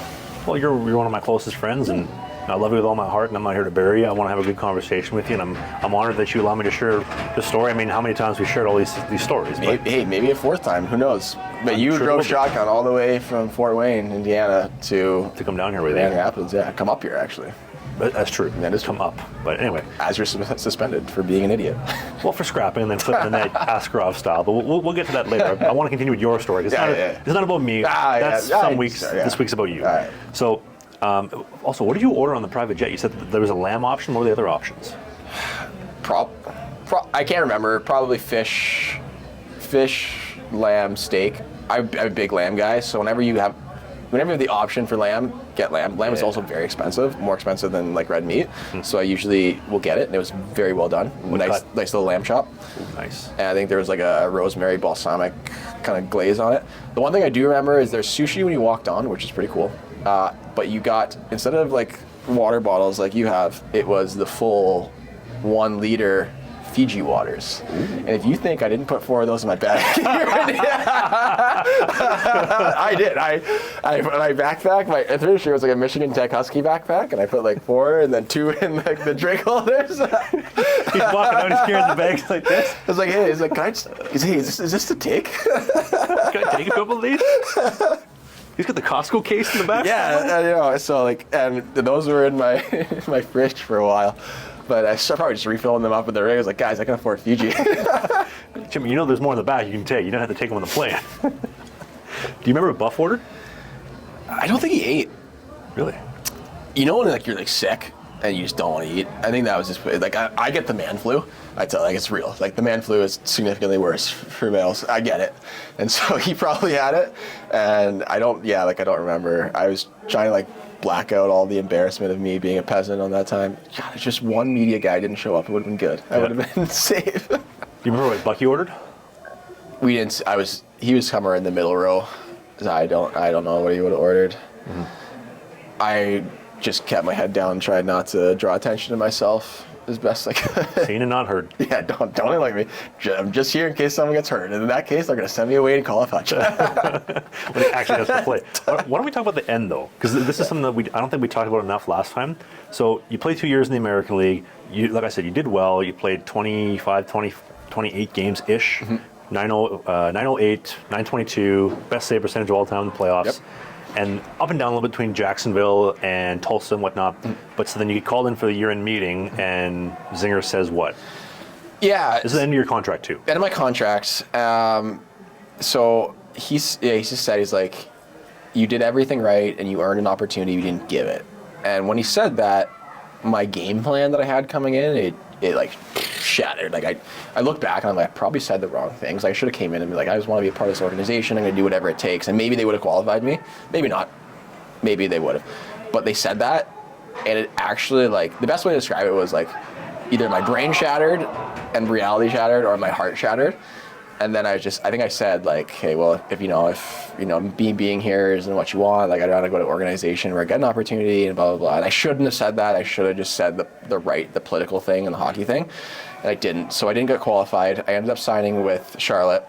Well, you're one of my closest friends, and I love you with all my heart, and I'm not here to bury you. I want to have a good conversation with you, and I'm honored that you allow me to share the story. I mean, how many times we shared all these stories? Hey, maybe a fourth time. Who knows? But you drove shotgun all the way from Fort Wayne, Indiana, to come down here with Grand Rapids. Yeah, come up here actually. But that's true. That is come up. But anyway, as you're suspended for being an idiot. Well, for scrapping and then flipping the net, Askarov style. But we'll get to that later. I want to continue with your story. It's not about me. That's some weeks. This week's about you. Right. So. Also, what did you order on the private jet? You said that there was a lamb option. What were the other options? I can't remember. Probably fish, lamb, steak. I'm a big lamb guy, so whenever you have the option for lamb, get lamb. Lamb is also very expensive, more expensive than like red meat. So I usually will get it, and it was very well done. Nice little lamb chop. Ooh, nice. And I think there was like a rosemary balsamic kind of glaze on it. The one thing I do remember is there's sushi when you walked on, which is pretty cool. But you got, instead of like water bottles like you have, it was the full 1 liter Fiji waters. And if you think I didn't put 4 of those in my bag, I did. My backpack, I'm pretty sure it was like a Michigan Tech Husky backpack, and I put like 4 and then 2 in like the drink holders. He's walking out, he's carrying the bags like this. I was like, hey, he's like, can I just, is this to take? Can I take a couple of these? He's got the Costco case in the back. Yeah, you know, so like, and those were in my my fridge for a while. But I started probably just refilling them up with the rig. I was like, guys, I can afford Fiji. Jimmy, you know there's more in the back you can take. You don't have to take them on the plane. Do you remember what Buff ordered? I don't think he ate. Really? You know when like you're like sick and you just don't want to eat? I think that was just like I get the man flu. I tell you, like it's real. Like the man flu is significantly worse for males. I get it. And so he probably had it. And I don't remember. I was trying to like black out all the embarrassment of me being a peasant on that time. God, it's just one media guy didn't show up. It would have been good. I would have been safe. Do you remember what Bucky ordered? We didn't. He was somewhere in the middle row. I don't know what he would have ordered. Mm-hmm. I just kept my head down and tried not to draw attention to myself as best I could. Seen and not heard. Yeah, don't like me. I'm just here in case someone gets hurt. And in that case, they're going to send me away and call a hutch. When he actually has to play. Why don't we talk about the end, though? Because this is something that I don't think we talked about enough last time. So you played 2 years in the American League. Like I said, you did well. You played 28 games-ish. Mm-hmm. 908, 922, best save percentage of all time in the playoffs. Yep. And up and down a little bit between Jacksonville and Tulsa and whatnot. Mm. But so then you get called in for the year-end meeting, and Zinger says what? Yeah. This is the end of your contract, too. End of my contract. So he just said, he's like, you did everything right, and you earned an opportunity, you didn't give it. And when he said that, my game plan that I had coming in, it like shattered. Like I look back and I'm like, I probably said the wrong things. Like I should have came in and be like, I just want to be a part of this organization. I'm going to do whatever it takes. And maybe they would have qualified me. Maybe not. Maybe they would have. But they said that, and it actually, like, the best way to describe it was like either my brain shattered and reality shattered, or my heart shattered. And then I think I said like, hey, well, if me being here isn't what you want, like I don't want to go to an organization where I get an opportunity and blah, blah, blah. And I shouldn't have said that. I should have just said the political thing and the hockey thing. And I didn't. So I didn't get qualified. I ended up signing with Charlotte.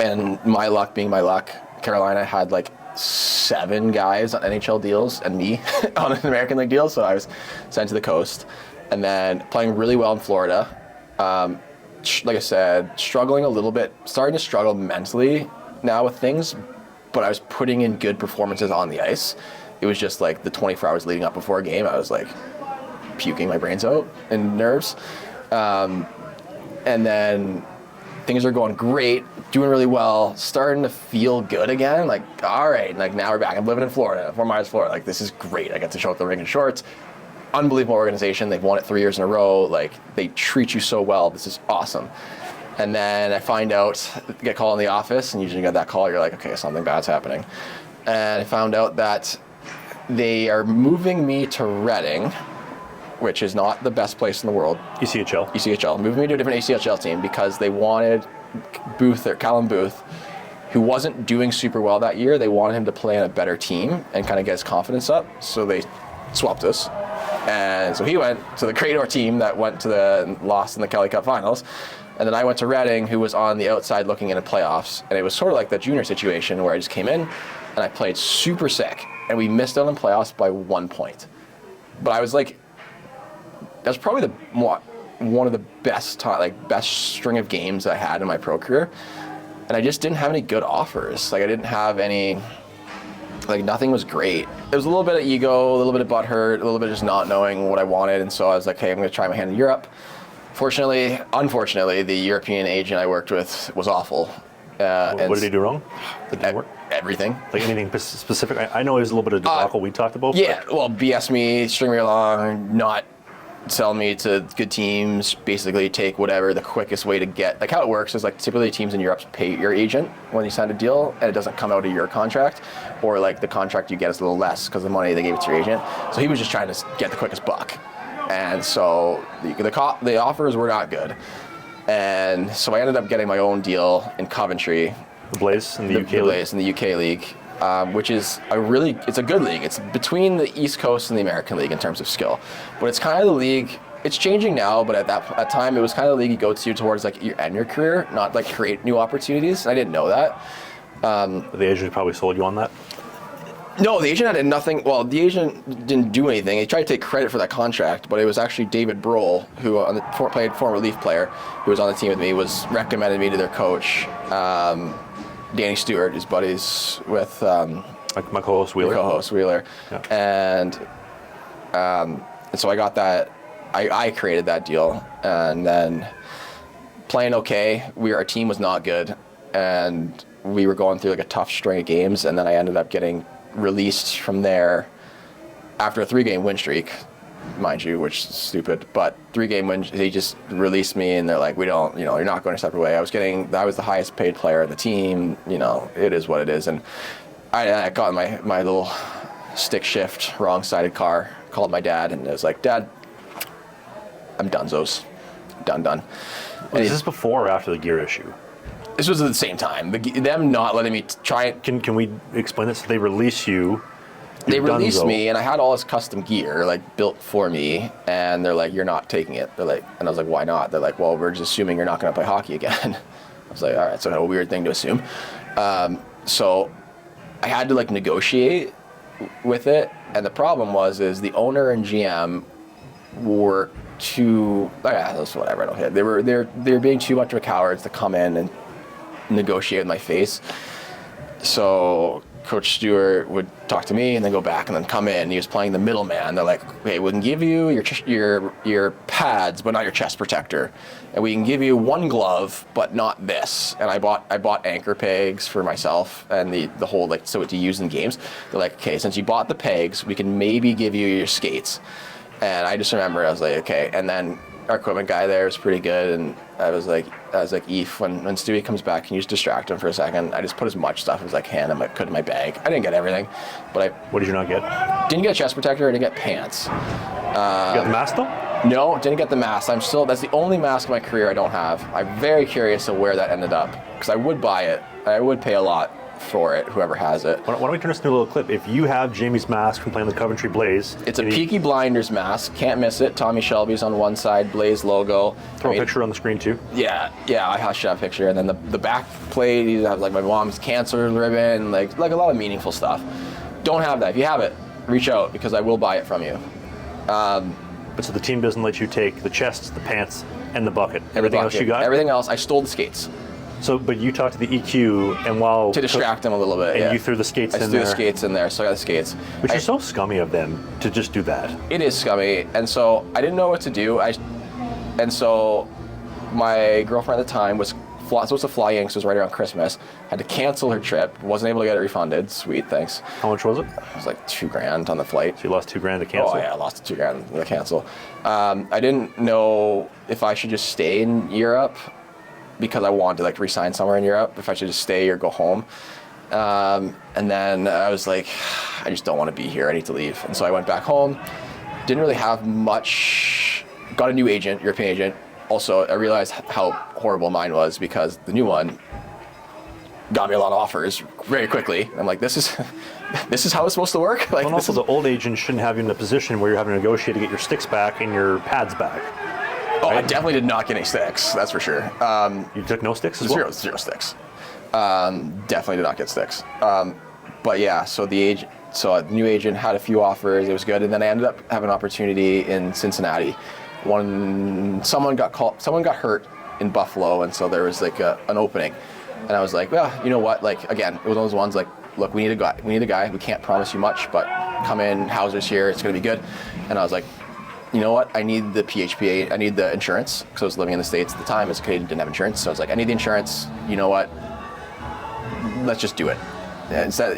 And my luck being my luck, Carolina had like 7 guys on NHL deals and me on an American League deal. So I was sent to the coast. And then playing really well in Florida. Like I said, struggling a little bit, starting to struggle mentally now with things, but I was putting in good performances on the ice. It was just like the 24 hours leading up before a game, I was like puking my brains out and nerves. And then things are going great, doing really well, starting to feel good again. Like, all right, like now we're back. I'm living in Florida, Fort Myers, Florida. Like, this is great. I get to show up the ring in shorts. Unbelievable organization. They've won it 3 years in a row. Like, they treat you so well. This is awesome. And then I find out, get called in the office, and usually you get that call, you're like, okay, something bad's happening. And I found out that they are moving me to Reading, which is not the best place in the world. ECHL. Moving me to a different ECHL team because they wanted Callum Booth, who wasn't doing super well that year. They wanted him to play on a better team and kind of get his confidence up. So they swapped us. And so he went to the Crador team that went to the loss in the Kelly Cup finals. And then I went to Reading, who was on the outside looking into playoffs. And it was sort of like the junior situation where I just came in and I played super sick. And we missed out on playoffs by 1 point. But I was like, that was probably one of the best string of games I had in my pro career. And I just didn't have any good offers. Like, I didn't have any, like, nothing was great. There was a little bit of ego, a little bit of butthurt, a little bit of just not knowing what I wanted. And so I was like, hey, I'm going to try my hand in Europe. Unfortunately, the European agent I worked with was awful. What did he do wrong? That didn't work? Everything. Like anything specific? I know there's a little bit of debacle we talked about. Yeah, well, BS me, string me along, not sell me to good teams, basically take whatever the quickest way to get. Like, how it works is, like, typically teams in Europe pay your agent when you sign a deal, and it doesn't come out of your contract, or like the contract you get is a little less because the money they gave it to your agent. So he was just trying to get the quickest buck. And so the offers were not good. And so I ended up getting my own deal in Coventry. The Blaze in the UK League. Blaze in the UK League, which is it's a good league. It's between the East Coast and the American League in terms of skill. But it's kind of the league, it's changing now, but at that time it was kind of the league you go to towards like end your career, not like create new opportunities. And I didn't know that. The agent probably sold you on that? No, the agent had nothing. Well, the agent didn't do anything. He tried to take credit for that contract, but it was actually David Brohl, who played former relief player, who was on the team with me, recommended me to their coach, Danny Stewart, his buddies with my co-host Wheeler. Yeah. And so I got that. I created that deal, and then playing okay. Our team was not good, and we were going through like a tough string of games, and then I ended up getting released from there after a 3-game win streak, mind you, which is stupid, but 3-game win, they just released me and they're like, we don't, you're not going a separate way. I was the highest paid player on the team, it is what it is. And I got my little stick shift, wrong-sided car, called my dad, and it was like, Dad, I'm donezo's. Done. Is this before or after the gear issue? This was at the same time. Them not letting me try it. Can we explain this? They release you. They released me, and I had all this custom gear built for me, and they're like, "You're not taking it." They're like, and I was like, "Why not?" They're like, "Well, we're just assuming you're not going to play hockey again." I was like, "All right," so kind of a weird thing to assume. So I had to negotiate with it, and the problem is the owner and GM were too. That's whatever. I don't care. They were being too much of a cowards to come in and negotiate with my face. So Coach Stewart would talk to me and then go back and then come in. He was playing the middleman. They're like, "Hey, we can give you your pads, but not your chest protector, and we can give you one glove, but not this." And I bought anchor pegs for myself and the whole so to use in games. They're like, "Okay, since you bought the pegs, we can maybe give you your skates." And I just remember I was like, "Okay." And then our equipment guy there was pretty good, and I was like, "Eve, when Stewie comes back, can you just distract him for a second?" I just put as much stuff as I can in my bag. I didn't get everything, but What did you not get? Didn't get a chest protector. I didn't get pants. You got the mask though? No, didn't get the mask. That's the only mask in my career I don't have. I'm very curious of where that ended up, because I would buy it. I would pay a lot for it, whoever has it. Why don't we turn this into a little clip? If you have Jamie's mask from playing the Coventry Blaze. It's a Peaky Blinders mask. Can't miss it. Tommy Shelby's on one side, Blaze logo. Throw a picture on the screen too. Yeah, I should have a picture. And then the back plate, you have my mom's cancer ribbon, like a lot of meaningful stuff. Don't have that. If you have it, reach out, because I will buy it from you. But so the team doesn't let you take the chest, the pants, and the bucket. Everything else you got? Everything else, I stole the skates. So, but you talked to the EQ, and while to distract them a little bit, and you threw the skates in there. I threw the skates in there, so I got the skates. Which is so scummy of them to just do that. It is scummy, and so I didn't know what to do. And so my girlfriend at the time was supposed to fly in, so it was right around Christmas. Had to cancel her trip. Wasn't able to get it refunded. Sweet, thanks. How much was it? It was like $2,000 on the flight. So you lost $2,000 to cancel? Oh yeah, I lost $2,000 to cancel. I didn't know if I should just stay in Europe because I wanted to like resign somewhere in Europe. If I should just stay or go home. And then I was like, I just don't want to be here. I need to leave. And so I went back home. Didn't really have much. Got a new agent, European agent. Also, I realized how horrible mine was because the new one got me a lot of offers very quickly. I'm like, this is how it's supposed to work. Like, and also, the old agent shouldn't have you in a position where you're having to negotiate to get your sticks back and your pads back. Oh, right? I definitely did not get any sticks. That's for sure. You took no sticks as well? Zero sticks. Definitely did not get sticks. But yeah, so the new agent had a few offers. It was good, and then I ended up having an opportunity in Cincinnati. Someone got hurt in Buffalo, and so there was like an opening. And I was like, well, you know what? Like, again, it was one of those ones like, look, we need a guy. We can't promise you much, but come in. Hauser's here. It's gonna be good. And I was like, you know what? I need the PHPA. I need the insurance because I was living in the States at the time. As a Canadian, didn't have insurance, so I was like, I need the insurance. You know what? Let's just do it. And instead,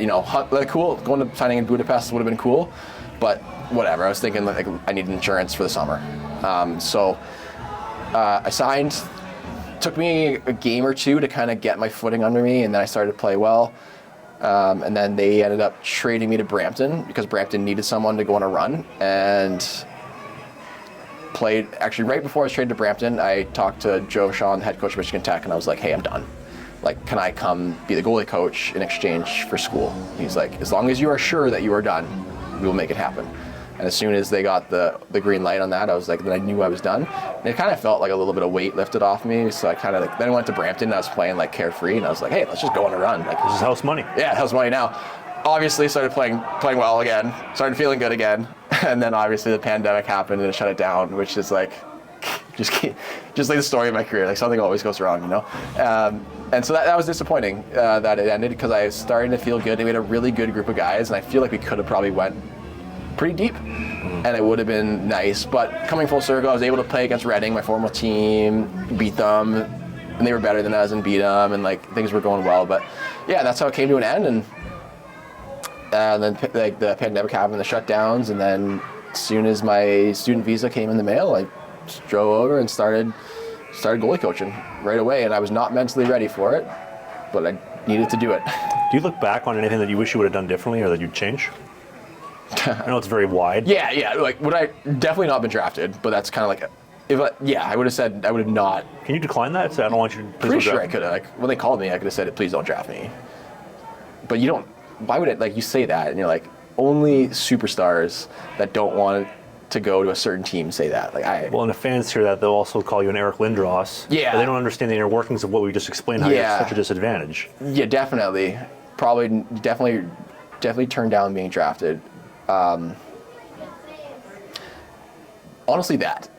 cool. Going to signing in Budapest would have been cool, but whatever. I was thinking like I need insurance for the summer. So I signed. Took me a game or two to kind of get my footing under me, and then I started to play well. And then they ended up trading me to Brampton because Brampton needed someone to go on a run, and played. Actually, right before I was traded to Brampton, I talked to Joe Shaw, the head coach of Michigan Tech, and I was like, hey, I'm done. Like, can I come be the goalie coach in exchange for school? He's like, as long as you are sure that you are done, we will make it happen. And as soon as they got the green light on that, I was like, then I knew I was done. And it kind of felt like a little bit of weight lifted off me. So I kind of then I went to Brampton and I was playing like carefree, and I was like, hey, let's just go on a run. Like, This is house money. Yeah, house money now. Obviously started playing well again, started feeling good again. And then obviously the pandemic happened and it shut it down, which is like, just like the story of my career. Like, something always goes wrong, you know? And so that was disappointing that it ended because I was starting to feel good. And we had a really good group of guys, and I feel like we could have probably went pretty deep, and it would have been nice. But coming full circle, I was able to play against Reading, my former team, beat them, and they were better than us and beat them, and like things were going well. But yeah, that's how it came to an end. And then like the pandemic happened, the shutdowns, and then as soon as my student visa came in the mail, I just drove over and started goalie coaching right away. And I was not mentally ready for it, but I needed to do it. Do you look back on anything that you wish you would have done differently or that you'd change? I know it's very wide. Yeah. Like, would I definitely not been drafted? But that's kind of like, I would have said I would have not. Can you decline that? Say, I don't want you to. Pretty sure I could have. Like, when they called me, I could have said, please don't draft me. But you don't. Why would it? Like, you say that, and you're like, only superstars that don't want to go to a certain team say that. Like, Well, and the fans hear that, they'll also call you an Eric Lindros. Yeah. But they don't understand the inner workings of what we just explained. How you're at such a disadvantage. Yeah, definitely. Definitely turned down being drafted. Honestly, that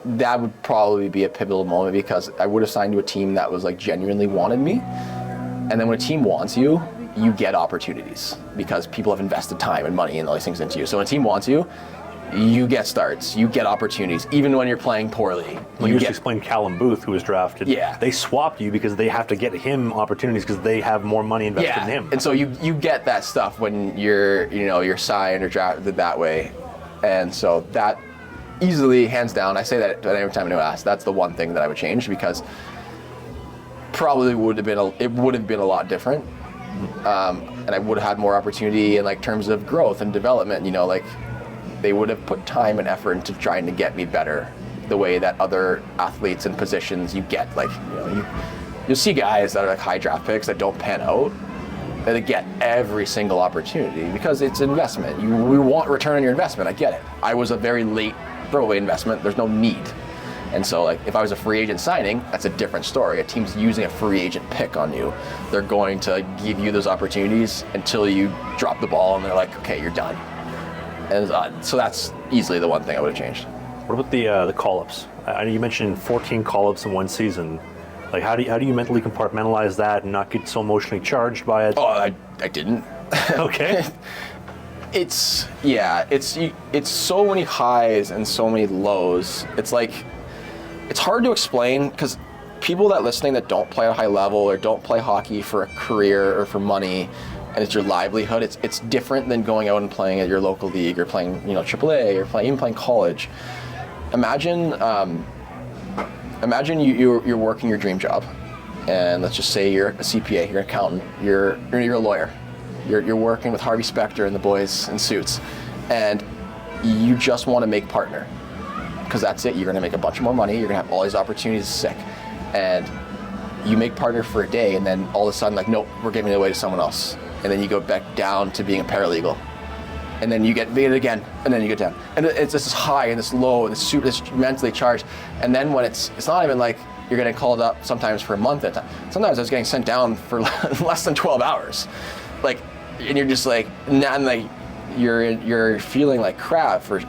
would probably be a pivotal moment because I would have signed to a team that was like genuinely wanted me. And then when a team wants you, you get opportunities because people have invested time and money and all these things into you. So when a team wants you, you get starts, you get opportunities, even when you're playing poorly. Well, you just explained Callum Booth, who was drafted. Yeah. They swapped you because they have to get him opportunities because they have more money invested in him. And so you get that stuff when you're signed or drafted that way. And so that easily, hands down, I say that every time anyone asks, that's the one thing that I would change because probably would have been a lot different. And I would have had more opportunity in like terms of growth and development, like they would have put time and effort into trying to get me better the way that other athletes in positions you get. Like, you'll see guys that are like high draft picks that don't pan out, and they get every single opportunity because it's an investment. We want return on your investment. I get it. I was a very late throwaway investment. There's no need. And so, like, if I was a free agent signing, that's a different story. A team's using a free agent pick on you. They're going to give you those opportunities until you drop the ball, and they're like, okay, you're done. And so that's easily the one thing I would have changed. What about the call-ups? I know you mentioned 14 call-ups in one season. Like, how do you mentally compartmentalize that and not get so emotionally charged by it? Oh, I didn't. Okay. It's so many highs and so many lows. It's like it's hard to explain because people that listening that don't play at a high level or don't play hockey for a career or for money, and it's your livelihood, it's different than going out and playing at your local league or playing, AAA or even playing college. Imagine you're working your dream job, and let's just say you're a CPA, you're an accountant, you're a lawyer, you're working with Harvey Specter and the boys in suits, and you just want to make partner, because that's it. You're going to make a bunch more money. You're going to have all these opportunities. Sick, and you make partner for a day, and then all of a sudden, like, nope, we're giving it away to someone else. And then you go back down to being a paralegal, and then you get it again, and then you get down, and it's this high and this low and this mentally charged. And then when it's not even like you're getting called up sometimes for a month at a time. Sometimes I was getting sent down for less than 12 hours, like, and you're just like, like you're feeling like crap for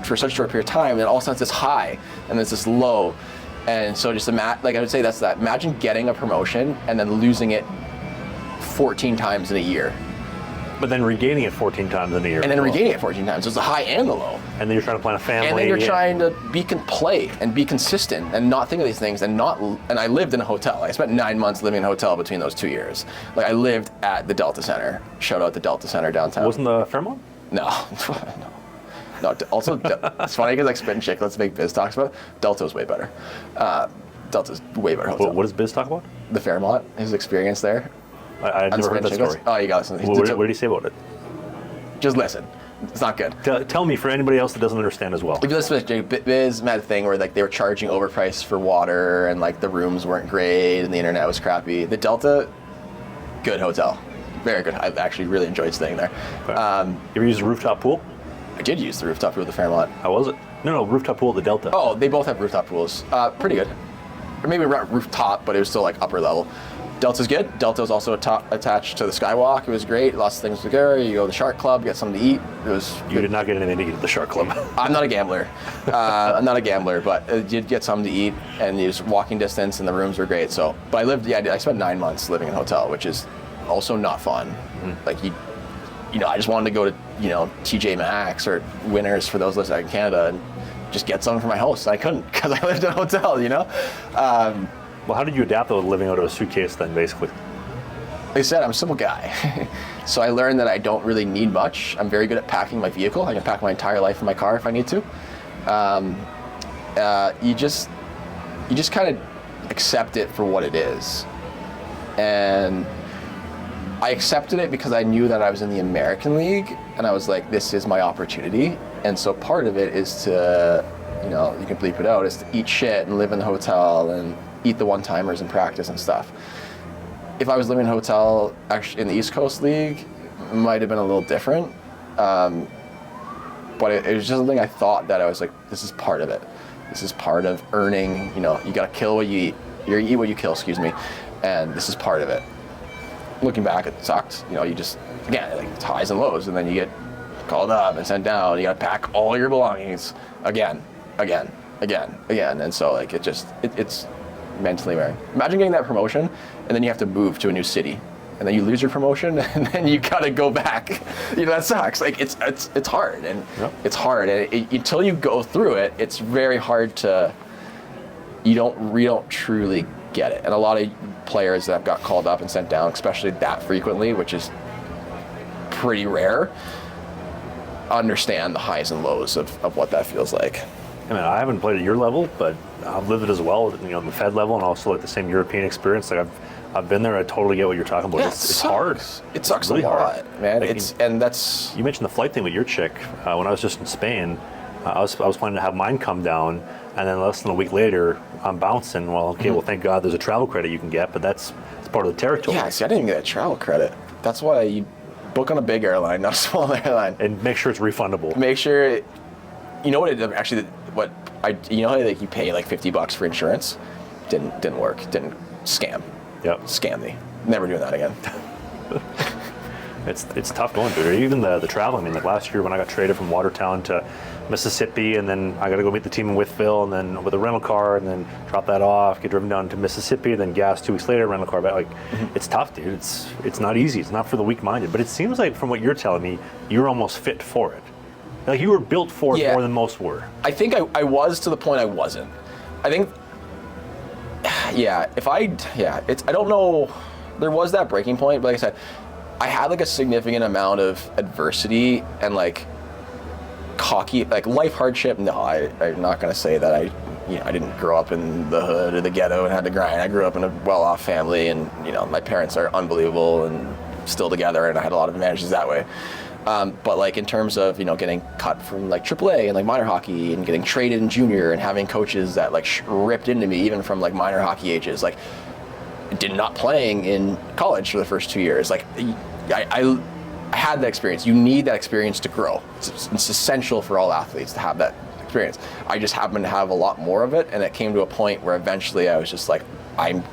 such a short period of time, and all of a sudden it's this high and it's this low. And so just I would say that's that. Imagine getting a promotion and then losing it 14 times in a year. But then regaining it 14 times in a year. And then regaining it 14 times. So it's the high and the low. And then you're trying to plan a family. And then you're trying to play and be consistent and not think of these things and I lived in a hotel. I spent 9 months living in a hotel between those 2 years. Like, I lived at the Delta Center. Shout out the Delta Center downtown. Wasn't the Fairmont? No. No. Also, it's funny because, like, Spit and Chicklets make Biz talks about it. Delta's way better. Delta's way better hotel. What does Biz talk about? The Fairmont, his experience there. I've never heard that story. Oh, you got to listen. What did he say about it? Just listen. It's not good. Tell me, for anybody else that doesn't understand as well. If you listen to Biz had a thing where, like, they were charging overpriced for water, and, like, the rooms weren't great and the internet was crappy. The Delta, good hotel. Very good. I actually really enjoyed staying there. Okay. You ever use a rooftop pool? I did use the rooftop pool at the Fairmont. How was it? No, rooftop pool at the Delta. Oh, they both have rooftop pools. Pretty good. Or maybe not rooftop, but it was still, like, upper level. Delta's good. Delta's also attached to the Skywalk. It was great. Lots of things to go. You go to the Shark Club, get something to eat. It was You did not get anything to eat at the Shark Club. I'm not a gambler. But I did get something to eat, and it was walking distance, and the rooms were great. So, but I spent 9 months living in a hotel, which is also not fun. Mm-hmm. Like, I just wanted to go to, TJ Maxx or Winners for those listening in Canada and just get something for my house. I couldn't because I lived in a hotel, Well, how did you adapt to living out of a suitcase then, basically? Like I said, I'm a simple guy. So I learned that I don't really need much. I'm very good at packing my vehicle. I can pack my entire life in my car if I need to. You just kind of accept it for what it is. And I accepted it because I knew that I was in the American League, and I was like, this is my opportunity. And so part of it is to, you can bleep it out, is to eat shit and live in the hotel and eat the one-timers in practice and stuff. If I was living in a hotel actually in the East Coast League, it might have been a little different. But it was just something I thought that I was like, this is part of it. This is part of earning, you gotta kill what you eat. You eat what you kill, and this is part of it. Looking back, it sucked. You just, again, like, it's highs and lows, and then you get called up and sent down. You gotta pack all your belongings again. And so, like, it's mentally wearing. Imagine getting that promotion, and then you have to move to a new city, and then you lose your promotion, and then you gotta go back. That sucks. Like, it's hard, and it's hard, and until you go through it, it's very hard to. We don't truly get it, and a lot of players that have got called up and sent down, especially that frequently, which is pretty rare, understand the highs and lows of what that feels like. I mean, I haven't played at your level, but I've lived it as well, on the Fed level, and also like the same European experience. Like, I've been there. I totally get what you're talking about. Yeah, it's hard. It sucks really a lot, hard, man. Like, And that's. You mentioned the flight thing with your chick. When I was just in Spain, I was planning to have mine come down, and then less than a week later, I'm bouncing. Well, okay, well, thank God there's a travel credit you can get, but it's part of the territory. Yeah, see, I didn't even get a travel credit. That's why you book on a big airline, not a small airline. And make sure it's refundable. Make sure, like, you pay like $50 for insurance. Didn't work. Didn't scam. Yep. Scam me. Never doing that again. It's tough going through it. Even the travel. I mean, like last year when I got traded from Watertown to Mississippi, and then I got to go meet the team in Wytheville, and then with a rental car, and then drop that off, get driven down to Mississippi, then gas 2 weeks later, rental car back. Like, It's tough, dude. It's not easy. It's not for the weak-minded. But it seems like from what you're telling me, you're almost fit for it. Like, you were built for it more than most were. I think I was to the point I wasn't. I think, I don't know, there was that breaking point, but like I said, I had like a significant amount of adversity and like hockey, like life hardship. No, I'm not going to say that I didn't grow up in the hood or the ghetto and had to grind. I grew up in a well-off family, and my parents are unbelievable and still together, and I had a lot of advantages that way. But like in terms of getting cut from like AAA and like minor hockey and getting traded in junior and having coaches that like ripped into me even from like minor hockey ages, like not playing in college for the first 2 years, like I had that experience. You need that experience to grow. It's essential for all athletes to have that experience. I just happened to have a lot more of it, and it came to a point where eventually I was just like, I'm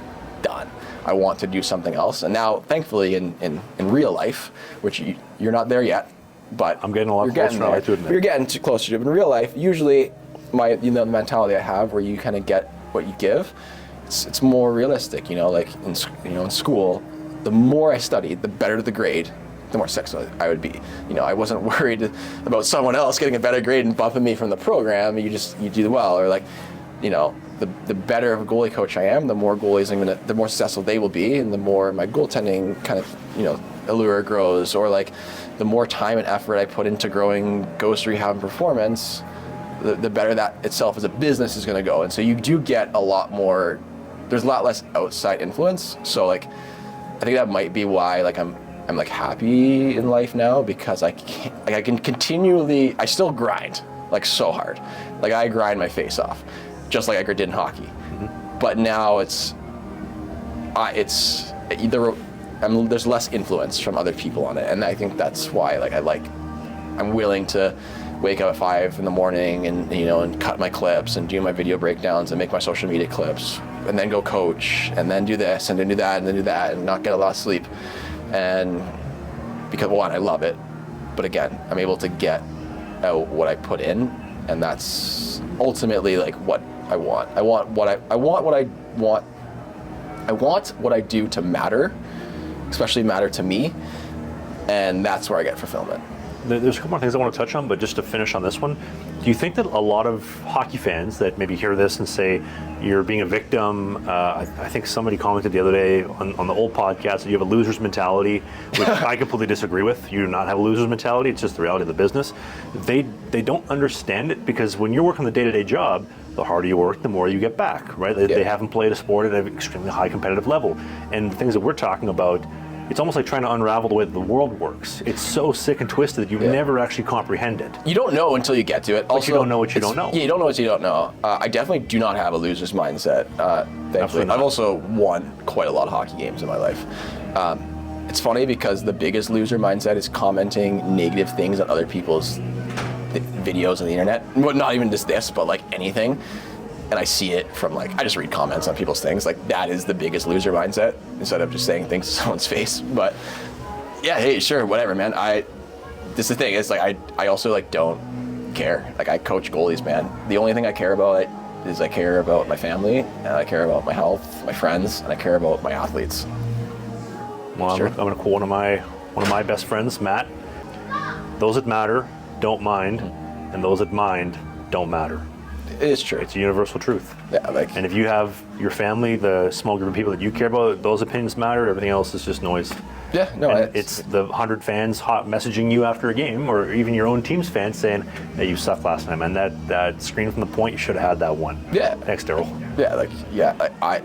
done. I want to do something else. And now, thankfully, in real life, which you're not there yet, but I'm getting a lot closer now, I have to admit. You're getting too close to it. But in real life, usually, the mentality I have, where you kind of get what you give, it's more realistic. Like in school, the more I studied, the better the grade, the more successful I would be. I wasn't worried about someone else getting a better grade and bumping me from the program. You do well, or like, the better of a goalie coach I am, the more goalies the more successful they will be, and the more my goaltending kind of allure grows, or like the more time and effort I put into growing ghost rehab and performance, the better that itself as a business is going to go. And so you do get a lot more. There's a lot less outside influence. So like, I think that might be why like I'm like happy in life now, because I can continually, I still grind like so hard. Like I grind my face off, just like I did in hockey. Mm-hmm. But now there's less influence from other people on it, and I think that's why I'm willing to wake up at 5 in the morning and cut my clips and do my video breakdowns and make my social media clips, and then go coach, and then do this and then do that and then do that, and not get a lot of sleep. And because one, I love it, but again, I'm able to get out what I put in, and that's ultimately like what I want. I want what I do to matter, especially matter to me, and that's where I get fulfillment. There's a couple more things I want to touch on, but just to finish on this one, do you think that a lot of hockey fans that maybe hear this and say you're being a victim, I think somebody commented the other day on the old podcast that you have a loser's mentality, which I completely disagree with. You do not have a loser's mentality. It's just the reality of the business. They don't understand it, because when you're working the day-to-day job, the harder you work, the more you get back, right? They haven't played a sport at an extremely high competitive level. And the things that we're talking about, it's almost like trying to unravel the way that the world works. It's so sick and twisted that you never actually comprehend it. You don't know until you get to it. But you don't know what you don't know. Yeah, you don't know what you don't know. I definitely do not have a loser's mindset, thankfully. I've also won quite a lot of hockey games in my life. It's funny because the biggest loser mindset is commenting negative things on other people's videos on the internet. Well, not even just this, but like anything. And I see it from I just read comments on people's things. Like, that is the biggest loser mindset, instead of just saying things to someone's face. But yeah, hey, sure, whatever, man. This is the thing, it's like I also don't care. Like, I coach goalies, man. The only thing I care about is I care about my family, and I care about my health, my friends, and I care about my athletes. Well, sure. I'm going to quote one of my best friends, Matt. Those that matter don't mind, and those that mind don't matter. It is true. It's a universal truth. Yeah, and if you have your family, the small group of people that you care about, those opinions matter. Everything else is just noise. Yeah, no, it's the 100 fans hot messaging you after a game, or even your own team's fans saying, "Hey, you sucked last night, man. That screen from the point, you should have had that one." Yeah. Thanks, Daryl. Yeah,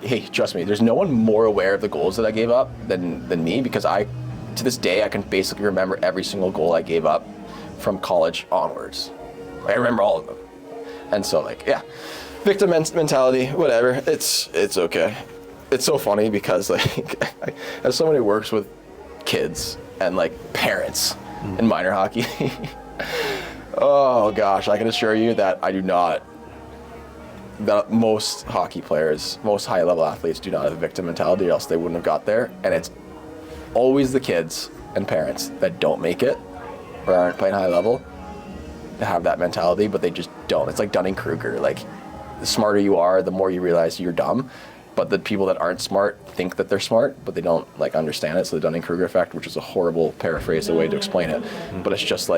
hey, trust me. There's no one more aware of the goals that I gave up than me, because to this day, I can basically remember every single goal I gave up from college onwards. I remember all of them. And so, victim mentality, whatever. It's okay. It's so funny because, as someone who works with kids and parents in minor hockey, oh gosh, I can assure you that I do not. That most hockey players, most high-level athletes, do not have a victim mentality, or else they wouldn't have got there. And it's always the kids and parents that don't make it or aren't playing high level to have that mentality, but they just don't. It's like Dunning-Kruger. The smarter you are, the more you realize you're dumb. But the people that aren't smart think that they're smart, but they don't understand it. So the Dunning-Kruger effect, which is a horrible paraphrase, a way to explain it. But it's just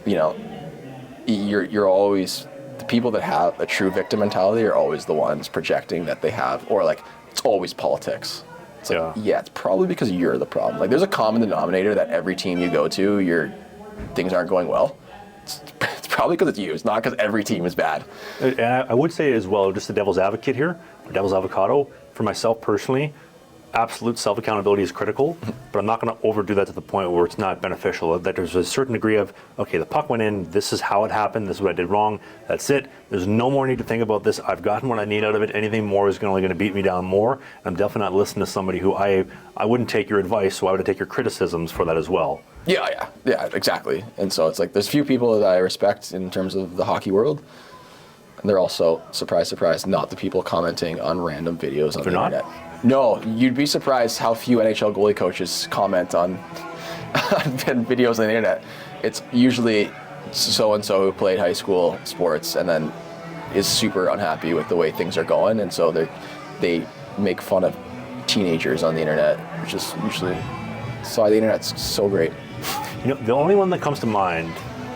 you're always, the people that have a true victim mentality are always the ones projecting that they have, or like it's always politics. It's like, yeah, it's probably because you're the problem. Like there's a common denominator that every team you go to, things aren't going well. It's probably because it's you. It's not because every team is bad. And I would say as well, just the devil's advocate here, or devil's avocado, for myself personally, absolute self-accountability is critical, but I'm not going to overdo that to the point where it's not beneficial. That there's a certain degree of, okay, the puck went in, this is how it happened, this is what I did wrong, that's it. There's no more need to think about this. I've gotten what I need out of it. Anything more is only going to beat me down more. I'm definitely not listening to somebody who I wouldn't take your advice, so I would take your criticisms for that as well. Yeah, exactly. And so it's like there's few people that I respect in terms of the hockey world. And they're also, surprise, surprise, not the people commenting on random videos on the internet. No, you'd be surprised how few NHL goalie coaches comment on videos on the internet. It's usually so-and-so who played high school sports and then is super unhappy with the way things are going, and so they make fun of teenagers on the internet, which is usually, the internet's so great. You know, the only one that comes to mind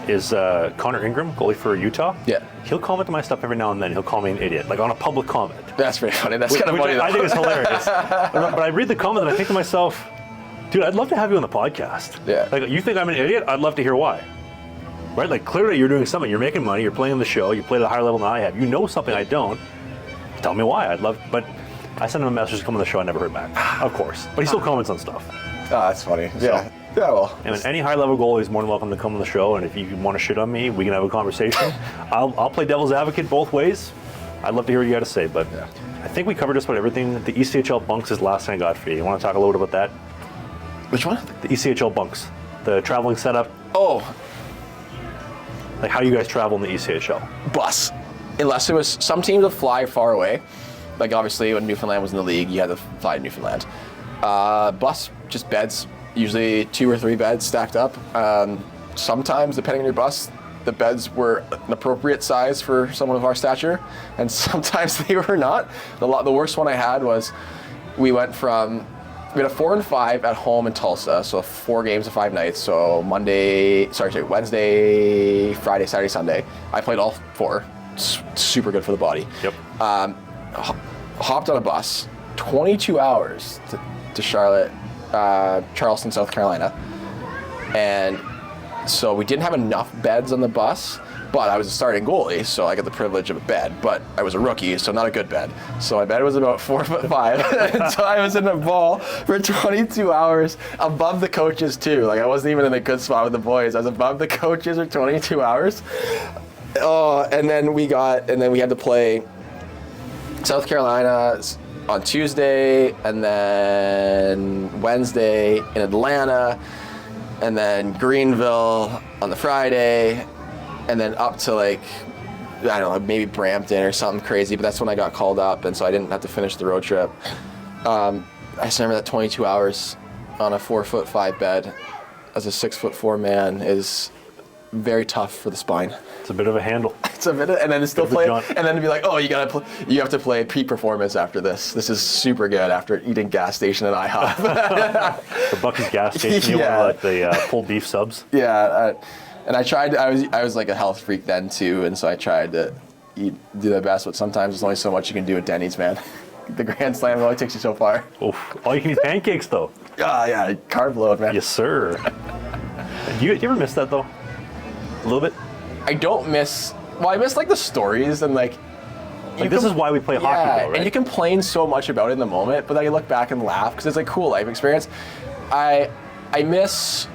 is Connor Ingram, goalie for Utah. Yeah. He'll comment to my stuff every now and then. He'll call me an idiot, like on a public comment. That's pretty funny. That's kind of funny, though. I think it's hilarious. But I read the comment and I think to myself, dude, I'd love to have you on the podcast. Yeah. Like, you think I'm an idiot? I'd love to hear why. Right? Like, clearly you're doing something. You're making money. You're playing the show. You play at a higher level than I have. You know something I don't. Tell me why. I'd love, but I sent him a message to come on the show. I never heard back. Of course. But he still comments on stuff. Oh, that's funny. Yeah. Yeah, well. And any high-level goalie is more than welcome to come on the show, and if you want to shit on me, we can have a conversation. I'll play devil's advocate both ways. I'd love to hear what you got to say, but I think we covered just about everything. The ECHL bunks is the last thing I got for you. You want to talk a little bit about that? Which one? The ECHL bunks. The traveling setup. Oh. Like how you guys travel in the ECHL. Bus. Unless it was, some teams would fly far away. Like obviously when Newfoundland was in the league, you had to fly to Newfoundland. Bus, just beds. Usually 2 or 3 beds stacked up. Sometimes, depending on your bus, the beds were an appropriate size for someone of our stature, and sometimes they were not. The worst one I had was we had a 4 and 5 at home in Tulsa, so 4 games of 5 nights. So Wednesday, Friday, Saturday, Sunday. I played all 4. Super good for the body. Yep. Hopped on a bus, 22 hours to Charlotte. Charleston, South Carolina, and so we didn't have enough beds on the bus, but I was a starting goalie, so I got the privilege of a bed, but I was a rookie, so not a good bed. So my bed was about 4'5", and so I was in a ball for 22 hours above the coaches too. Like I wasn't even in a good spot with the boys. I was above the coaches for 22 hours. Oh, and then we had to play South Carolina on Tuesday, and then Wednesday in Atlanta, and then Greenville on the Friday, and then up to like, I don't know, maybe Brampton or something crazy, but that's when I got called up, and so I didn't have to finish the road trip. I just remember that 22 hours on a 4'5" bed as a 6'4" man is very tough for the spine. It's a bit of a handle. It's a bit of, and then to still play, and then to be like, oh, you have to play pre-performance after this. This is super good after eating gas station at IHOP. The Bucky's gas station, you want like the pulled beef subs. Yeah, and I tried. I was like a health freak then too, and so I tried to do the best. But sometimes there's only so much you can do at Denny's, man. The Grand Slam only takes you so far. Oh, all you can eat pancakes though. Yeah, carb load, man. Yes, sir. Do you ever miss that though? A little bit. I don't miss. Well, I miss like the stories and like. This is why we play hockey, though, right? And you complain so much about it in the moment, but then you look back and laugh because it's like cool life experience. I miss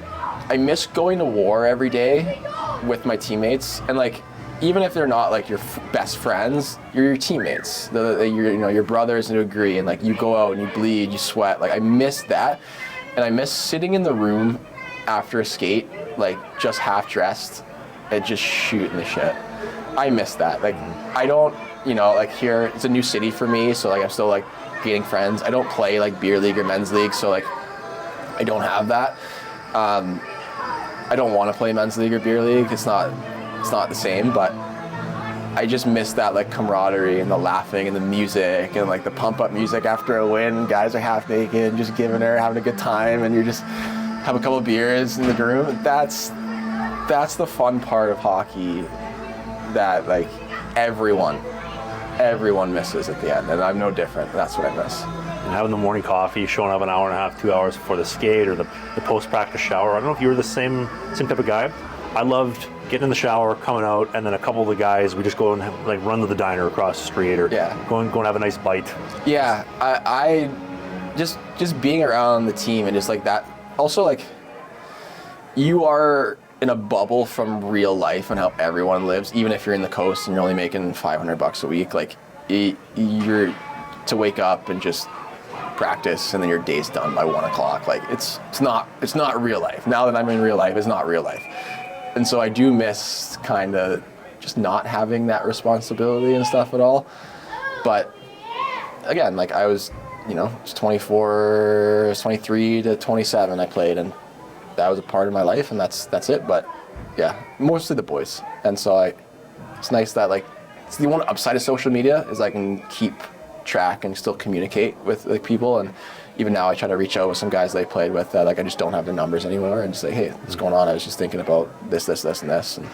going to war every day with my teammates, and like even if they're not like your best friends, you're your teammates. Your brothers to a degree, and like you go out and you bleed, you sweat. Like I miss that, and I miss sitting in the room after a skate, like just half dressed and just shooting the shit. I miss that. Like I don't, like here it's a new city for me, so like I'm still like gaining friends. I don't play like beer league or men's league, so like I don't have that. I don't want to play men's league or beer league. It's not the same, but I just miss that like camaraderie and the laughing and the music and like the pump up music after a win. Guys are half naked, just giving her, having a good time, and you just have a couple of beers in the room. That's the fun part of hockey that like everyone misses at the end, and I'm no different. That's what I miss. And having the morning coffee, showing up an hour and a half, 2 hours before the skate or the post-practice shower. I don't know if you were the same type of guy. I loved getting in the shower, coming out, and then a couple of the guys, we just go and like run to the diner across the street, or go and have a nice bite. Yeah, I just being around the team and just like that. Also, like, you are in a bubble from real life and how everyone lives. Even if you're in the coast and you're only making $500 a week, like you're to wake up and just practice and then your day's done by 1 o'clock. Like it's not real life. Now that I'm in real life, it's not real life. And so I do miss kind of just not having that responsibility and stuff at all. But again, like I was, it's 23 to 27 I played, and that was a part of my life, and that's it. But yeah, mostly the boys. And so it's nice that like, it's the one upside of social media is I can keep track and still communicate with like people. And even now I try to reach out with some guys that I played with that like I just don't have their numbers anymore, and just say, hey, what's going on? I was just thinking about this, and this. And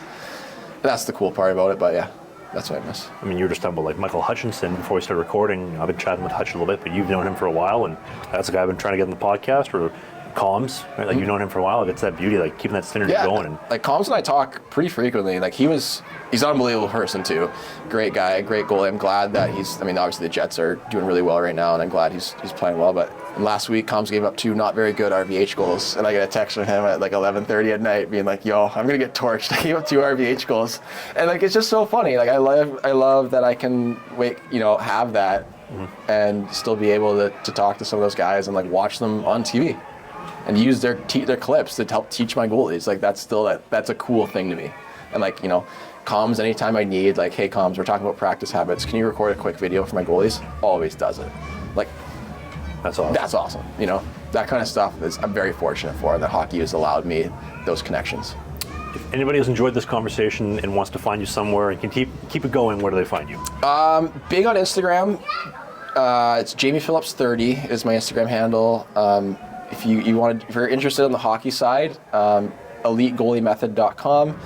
that's the cool part about it. But yeah, that's what I miss. I mean, you were just talking about like Michael Hutchinson before we started recording. I've been chatting with Hutch a little bit, but you've known him for a while, and that's the guy I've been trying to get on the podcast, or Comms, right? Like you've known him for a while. It's that beauty, like keeping that synergy going. And like Comms and I talk pretty frequently. Like he's an unbelievable person too. Great guy, great goalie. I'm glad that obviously the Jets are doing really well right now, and I'm glad he's playing well. But last week, Comms gave up 2 not very good RVH goals, and I get a text from him at like 11:30 at night, being like, "Yo, I'm gonna get torched. I gave up 2 RVH goals," and like it's just so funny. Like I love that I can have that and still be able to talk to some of those guys and like watch them on TV. And use their clips to help teach my goalies. Like that's a cool thing to me. And like Comms, anytime I need, like, hey Comms, we're talking about practice habits. Can you record a quick video for my goalies? Always does it. Like that's awesome. That's awesome. That kind of stuff I'm very fortunate for, that hockey has allowed me those connections. If anybody has enjoyed this conversation and wants to find you somewhere and can keep it going, where do they find you? Big on Instagram. It's Jamie Phillips 30 is my Instagram handle. If you're interested in the hockey side, elitegoaliemethod.com,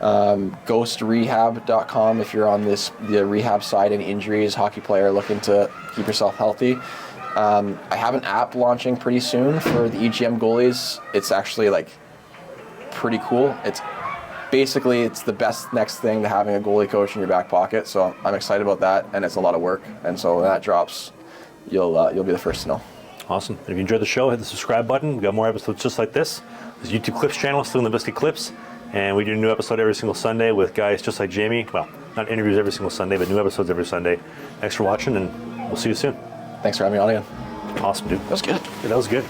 ghostrehab.com if you're on the rehab side and injuries, hockey player looking to keep yourself healthy. I have an app launching pretty soon for the EGM goalies. It's actually like pretty cool. It's the best next thing to having a goalie coach in your back pocket. So I'm excited about that, and it's a lot of work. And so when that drops, you'll be the first to know. Awesome. And if you enjoyed the show, hit the subscribe button. We've got more episodes just like this. There's a YouTube Clips channel, Still in the Biscuit Clips. And we do a new episode every single Sunday with guys just like Jamie. Well, not interviews every single Sunday, but new episodes every Sunday. Thanks for watching, and we'll see you soon. Thanks for having me on again. Awesome, dude. That was good. Yeah, that was good.